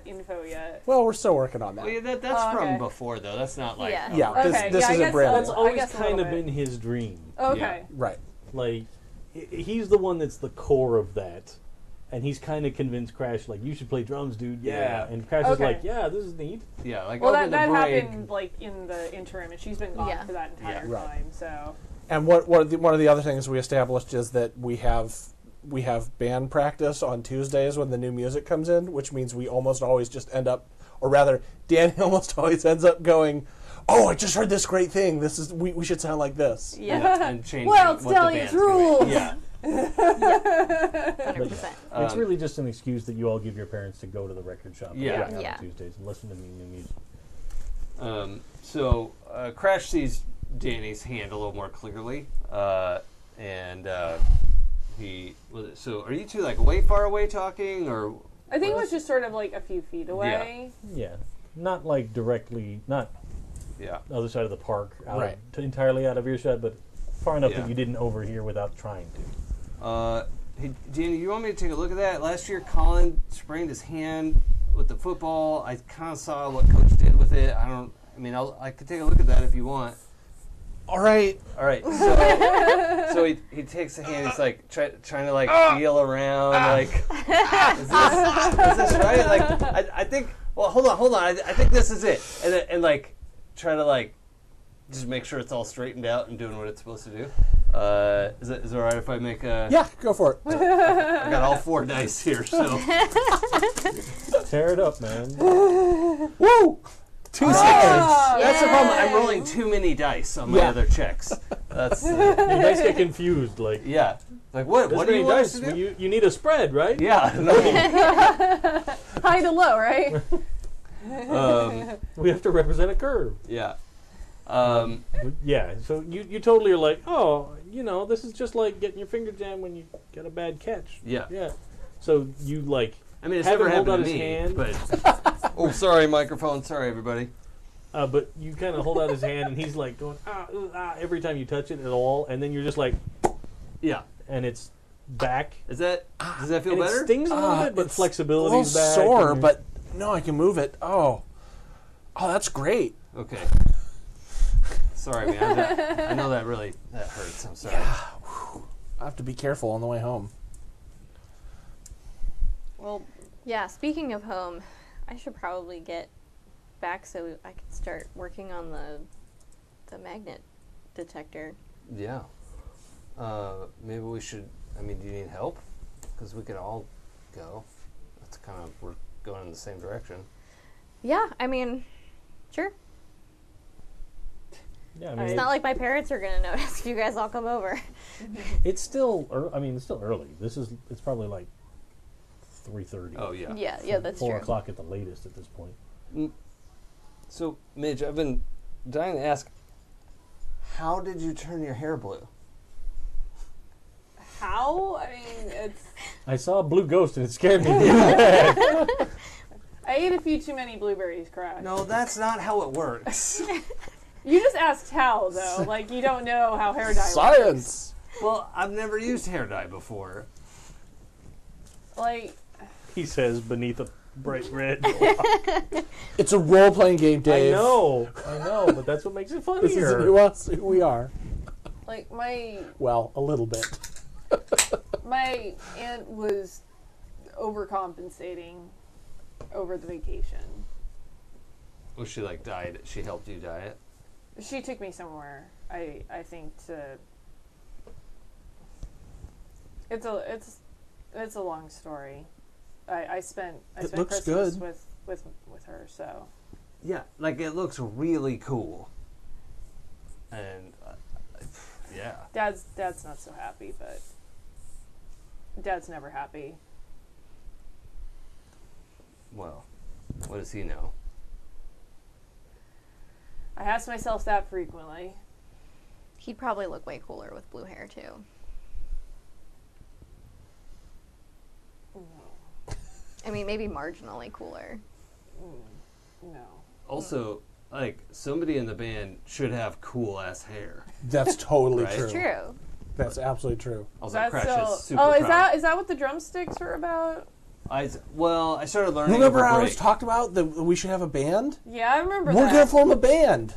info yet. Well, we're still working on that. Well, yeah, that's Oh, from okay. before, though. That's not like... Yeah. Yeah, Okay, this yeah, this I isn't guess brand That's I new. always guess a kind little of bit. been his dream. Okay. Right. Like, he's the one that's the core of that. And he's kind of convinced Crash, like, you should play drums, dude. Yeah. Yeah. And Crash is Okay. like, yeah, this is neat. Yeah, like Well, over that the break... happened like in the interim, and she's been gone Yeah. for that entire Yeah. Right. time. So And one of the other things we established is that we have band practice on Tuesdays when the new music comes in, which means we almost always just end up, or rather, Danny almost always ends up going, "Oh, I just heard this great thing. This is we should sound like this." Yeah, and changing well, it's what the Delia's band's doing. rules. Yeah. 100%. It's really just an excuse that you all give your parents to go to the record shop Yeah. and hang out Yeah. on Tuesdays and listen to new music. So Crash sees Danny's hand a little more clearly, and he. So are you two like way far away talking, or I think it was just sort of like a few feet away. Yeah. Not like directly, not yeah? the other side of the park, Right. Entirely out of earshot, but far enough Yeah. that you didn't overhear without trying to. Hey, Danny, you want me to take a look at that? Last year, Colin sprained his hand with the football. I kind of saw what Coach did with it. I could take a look at that if you want. All right. All right. So he takes the hand. He's like trying to like feel around. Like, is this right? Like, I think. Well, hold on. I think this is it. And like try to like just make sure it's all straightened out and doing what it's supposed to do. Is it all right if I make a... Yeah, go for it. I got all 4 dice here, so... Tear it up, man. Woo! 2 seconds. That's the problem. I'm rolling too many dice on my Yeah. other checks. That's... Your dice get confused. Like, yeah. Like, what this do you many want us dice? to do? You need a spread, right? Yeah. No. High to low, right? We have to represent a curve. Yeah. Yeah, so you totally are like, oh, this is just like getting your finger jammed when you get a bad catch. Yeah. Yeah. So you like, I mean, it's have never him hold happened out to his me, hand, but... Oh, sorry, microphone. Sorry, everybody. but you kind of hold out his hand and he's like going, every time you touch it at all, and then you're just like, Yeah. and it's back. Does that feel And better? it stings a little bit, but it's flexibility a is little back. sore, and- but no, I can move it. Oh, that's great. Okay. Sorry, man. I know that hurts. I'm sorry. I have to be careful on the way home. Well, Yeah, speaking of home, I should probably get back so I can start working on the magnet detector. Yeah. Maybe we should... I mean, do you need help? Because we could all go. That's kind of... We're going in the same direction. Yeah, I mean, sure. Yeah, I It's mean, not like my parents are gonna notice if you guys all come over. it's still. It's still early. It's probably like 3:30. Oh, yeah. Yeah, that's 4 true. o'clock at the latest at this point. So, Midge, I've been dying to ask, how did you turn your hair blue? how? I mean, it's. I saw a blue ghost and it scared me. I ate a few too many blueberries, Crash. No, that's not how it works. You just asked how, though. Like, you don't know how hair dye works. Science. Well, I've never used hair dye before. Like, He says beneath a bright red. It's a role-playing game, I Dave. know, but that's what makes it funnier. This isn't who we are. my Well, a little bit. my aunt was overcompensating over the vacation. Was she like dyed? She helped you dye it? She took me somewhere. I think to. It's a long story. I spent It looks Christmas good. with her, so. Yeah, like it looks really cool. And yeah. Dad's not so happy, but Dad's never happy. Well, what does he know? I ask myself that frequently. He'd probably look way cooler with blue hair too. I mean, maybe marginally cooler. No. Also, like somebody in the band should have cool ass hair. That's totally Right. true. True. That's absolutely true. Also, That's Crash so. is super Oh, proud. is that what the drumsticks were about? I started learning. Remember over I break. always talked about that we should have a band? Yeah, I remember We're that. going to form a band.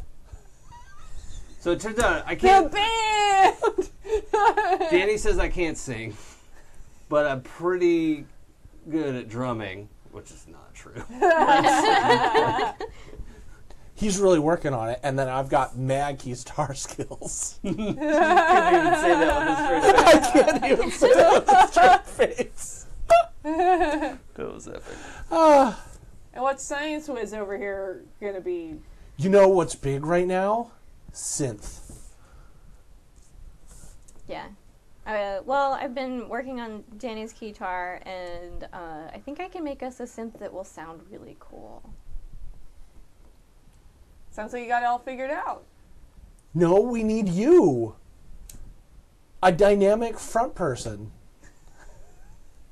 So it turns out I The can't. band. Danny says I can't sing, but I'm pretty good at drumming, which is not true. He's really working on it, and then I've got mad key star skills. Couldn't even say that with a straight face. I can't even say that with a straight face. That was epic. And what's Science Whiz over here gonna be? You know what's big right now? Synth. Yeah. Well, I've been working on Danny's guitar, and I think I can make us a synth that will sound really cool. Sounds like you got it all figured out. No, we need you. A dynamic front person.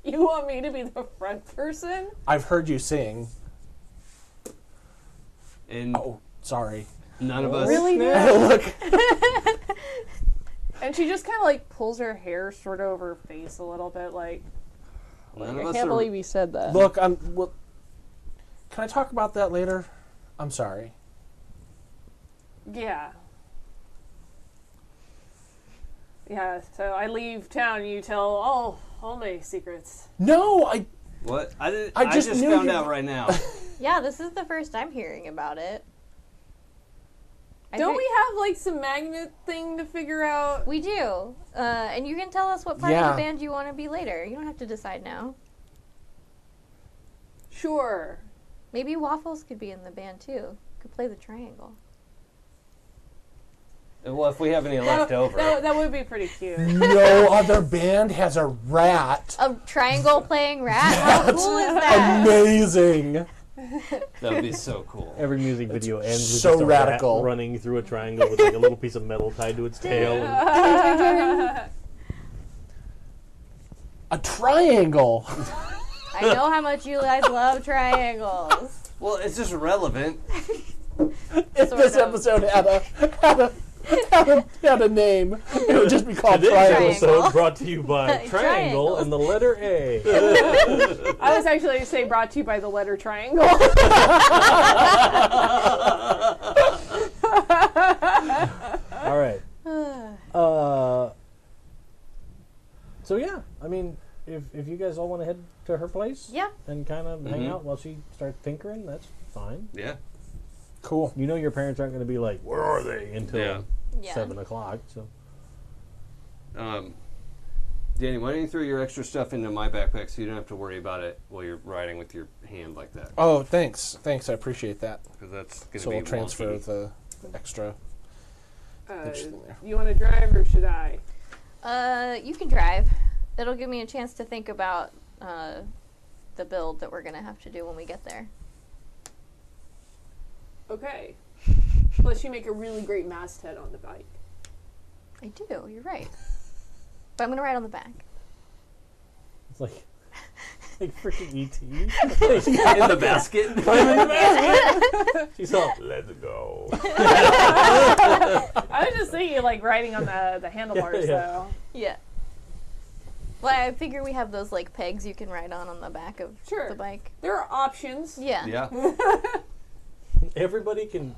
You want me to be the front person? I've heard you sing. And Oh, sorry. none of us. Really good. Look. And she just kind of like pulls her hair sort of over her face a little bit, like. None of I us can't are. believe you said that. Look, well, can I talk about that later? I'm sorry. Yeah. Yeah. So I leave town. And you tell all my secrets. No, I What? I didn't. I I just just knew found you- out right now. Yeah, this is the first I'm hearing about it. Don't we have like some magnet thing to figure out? We do. And you can tell us what part of Yeah. the band you want to be later. You don't have to decide now. Sure. Maybe Waffles could be in the band too. Could play the triangle. Well, if we have any left over. That would be pretty cute. No other band has a rat. A triangle playing rat? How cool is that? Amazing. That would be so cool. Every music video ends with so just a radical. rat running through a triangle with like a little piece of metal tied to its tail. A triangle. I know how much you guys love triangles. Well, it's just relevant. If Sort this of. episode had a name, it would just be called Today's Triangle. episode brought to you by Triangle Triangles. and the letter A. I was actually going to say brought to you by the letter triangle. All right. So yeah, I mean, if you guys all want to head to her place, Yeah. and kind of hang out while she starts tinkering, that's fine. Yeah. Cool. You know your parents aren't going to be like, where are they, until Yeah. Yeah. 7 o'clock. So Danny, why don't you throw your extra stuff into my backpack so you don't have to worry about it while you're riding with your hand like that? Oh, thanks. Thanks, I appreciate that. Because that's going to So be we'll transfer wonky. the extra. Interesting there. You want to drive or should I? You can drive. It'll give me a chance to think about the build that we're gonna have to do when we get there. Okay. Plus, you make a really great masthead on the bike. I do. You're right. But I'm gonna ride on the back. it's like freaking E.T. In the basket? She's all, let's go. I was just thinking, like, riding on the handlebars, Yeah. though. Yeah. Well, I figure we have those like pegs you can ride on the back of Sure. the bike. There are options. Yeah. Yeah. Everybody can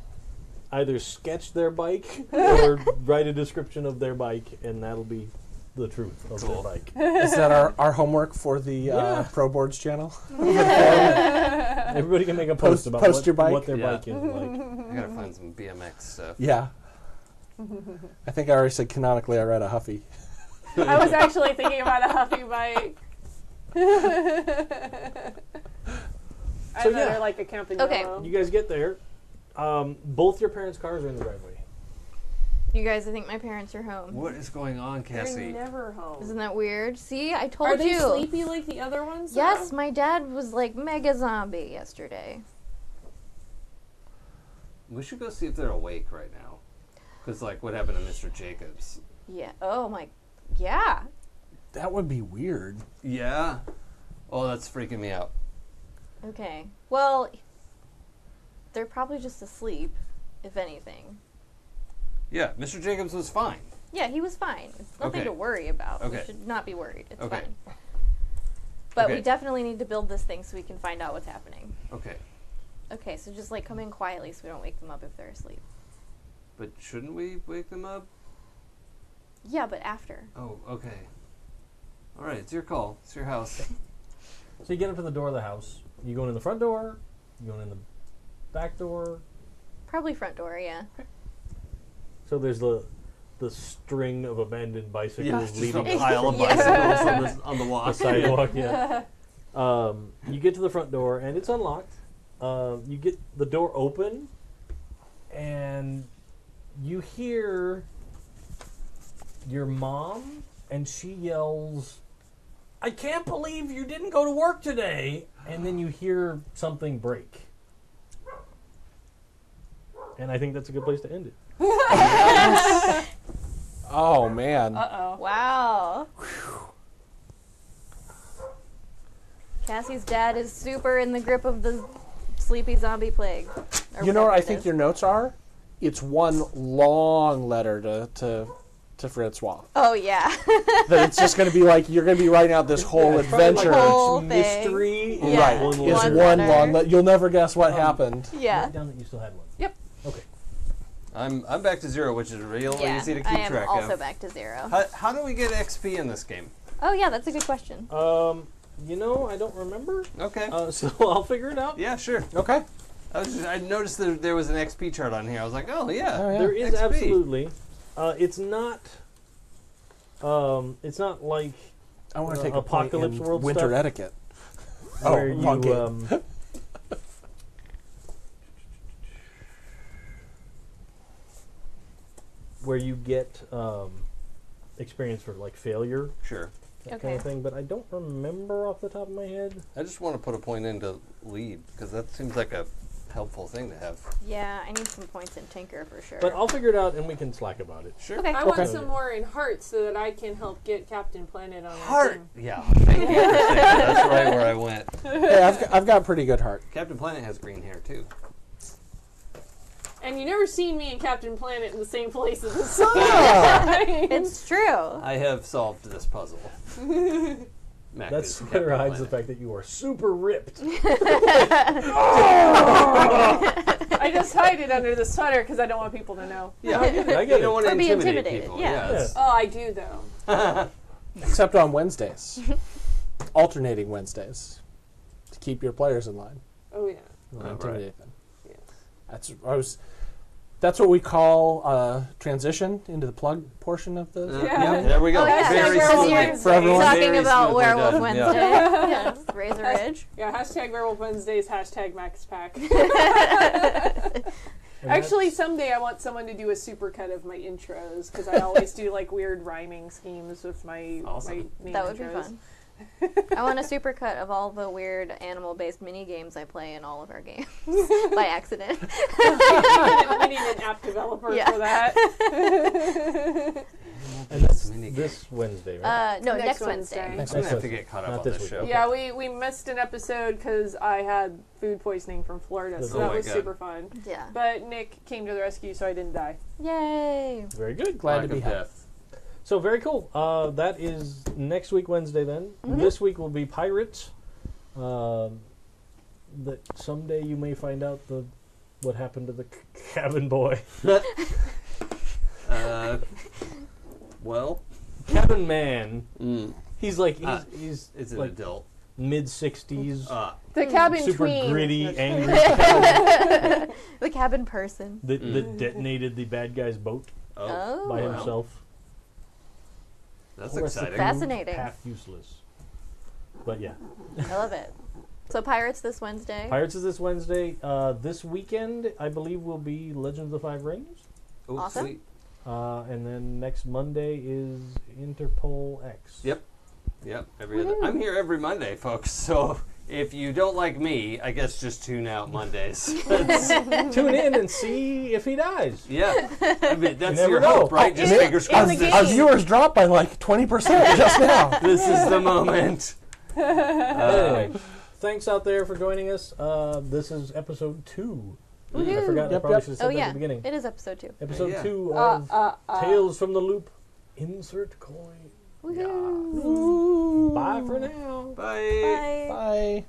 either sketch their bike or write a description of their bike, and that'll be the truth of Cool. their bike. Is that our homework for the Yeah. Pro Boards channel? Everybody can make a post about post what, your bike? what their Yeah. bike is like. I gotta find some BMX stuff. Yeah. I think I already said canonically I ride a Huffy. I was actually thinking about a Huffy bike. I So, thought yeah. they're like a camping Okay. yellow. You guys get there. Both your parents' cars are in the driveway. You guys, I think my parents are home. What is going on, They're Cassie? never home. Isn't that weird? See, I told Are they you. sleepy like the other ones? though? Yes, my dad was like mega zombie yesterday. We should go see if they're awake right now. Because, like, what happened to Mr. Jacobs? Yeah. Oh my. Yeah. That would be weird. Yeah? Oh, that's freaking me out. Okay. Well, they're probably just asleep, if anything. Yeah, Mr. Jacobs was fine. Yeah, he was fine. It's nothing Okay. to worry about. Okay. We should not be worried. It's Okay. fine. But Okay. we definitely need to build this thing so we can find out what's happening. Okay. Okay, so just like come in quietly so we don't wake them up if they're asleep. But shouldn't we wake them up? Yeah, but after. Oh, okay. All right, it's your call. It's your house. So you get up to the door of the house. You going in the front door? You going in the back door? Probably front door, yeah. So there's the string of abandoned bicycles just leading a up pile of Yeah. bicycles on the the walk. sidewalk. Yeah. You get to the front door and it's unlocked. You get the door open, and you hear your mom, and she yells, "I can't believe you didn't go to work today!" And then you hear something break. And I think that's a good place to end it. Oh, man. Uh-oh. Wow. Cassie's dad is super in the grip of the sleepy zombie plague. Or You know what whatever I it think is. your notes are? It's one long letter to Francois. Oh, yeah. That it's just going to be like, you're going to be writing out this whole adventure. Whole thing. mystery. Yeah. Right. One It's letter. one letter. long letter. You'll never guess what happened. Yeah. Write down that you still had one. Yep. Okay. I'm back to 0, which is real Yeah, easy to keep I am track also of. back to 0. How do we get XP in this game? Oh, yeah, that's a good question. You know, I don't remember. Okay. So I'll figure it out. Yeah, sure. Okay. I noticed that there was an XP chart on here. I was like, oh yeah. Oh, yeah. There is XP. absolutely. It's not. It's not like I want to take a point Apocalypse in World winter stuff. etiquette. where wrong you game. where you get experience for like failure, Sure. that kind of Okay. thing. But I don't remember off the top of my head. I just want to put a point into lead because that seems like a helpful thing to have. Yeah, I need some points in Tinker for sure. But I'll figure it out and we can slack about it. Sure. Okay. I want Okay. some more in Heart so that I can help get Captain Planet on our Heart. team. Yeah. Thank you for saying that. That's right where I went. Hey, I've got pretty good heart. Captain Planet has green hair too. And you never seen me and Captain Planet in the same place at the same Ah. time. it's true. I have solved this puzzle. Mac That is sweater Captain hides the Planet. fact that you are super ripped. I just hide it under the sweater because I don't want people to know. Yeah, I get you it. don't want to Or be intimidate intimidated, people. yeah. it's- Oh, I do though. Except on Wednesdays. Alternating Wednesdays. To keep your players in line. Oh yeah. You Oh, intimidate them. Yes. That's what we call transition into the plug portion of the. Yeah. There we go. Oh, yeah. Very Werewolf smoothly. Wednesday. For everyone. Talking Very about smoothly Werewolf done, Wednesday. yeah. Yes, Razor Edge. Yeah, hashtag Werewolf Wednesdays, hashtag Max Pack. And Actually, that's- someday I want someone to do a supercut of my intros because I always do like weird rhyming schemes with my Awesome. my name That would be intros. fun. I want a supercut of all the weird animal-based mini games I play in all of our games by accident. We need an app developer Yeah. for that. and that's Mini this Wednesday, right? No, Next next Wednesday. Wednesday. Next I'm gonna have to Wednesday. get caught up Not on this this week. show. Okay. Yeah, we missed an episode because I had food poisoning from Florida, so Oh that my was God. super fun. Yeah. But Nick came to the rescue, so I didn't die. Yay. Very good. Glad Lack to be of happy. death. So very cool. That is next week Wednesday. Then this week will be Pirates. That someday you may find out what happened to the cabin boy, Well, cabin man. mm, He's like Ah, he's it's an like adult. mid-60s, The cabin super tween. gritty, angry The cabin person. that detonated the bad guy's boat Oh, by Oh. himself. that's Or else the exciting. crew Fascinating. Half useless. But yeah, I love it. So Pirates this Wednesday. Pirates is this Wednesday. This weekend, I believe, will be Legends of the Five Rings. Oh, Awesome. sweet. And then next Monday is Interpol X. Yep. Yep. I'm here every Monday, folks. So if you don't like me, I guess just tune out Mondays. Tune in and see if he dies. Yeah. I mean, that's never your know. hope, right? Oh, Just in- fingers in crossed. the This, game. Our viewers dropped by like 20% just now. this is the moment. Anyway, thanks out there for joining us. This is episode 2. I Woohoo. forgot. I Yep, probably yep. should have said Oh that at yeah, the beginning. it is episode 2. Episode Yeah. 2 of Tales from the Loop. Insert coin. Woohoo. Bye for now. Bye. Bye. Bye.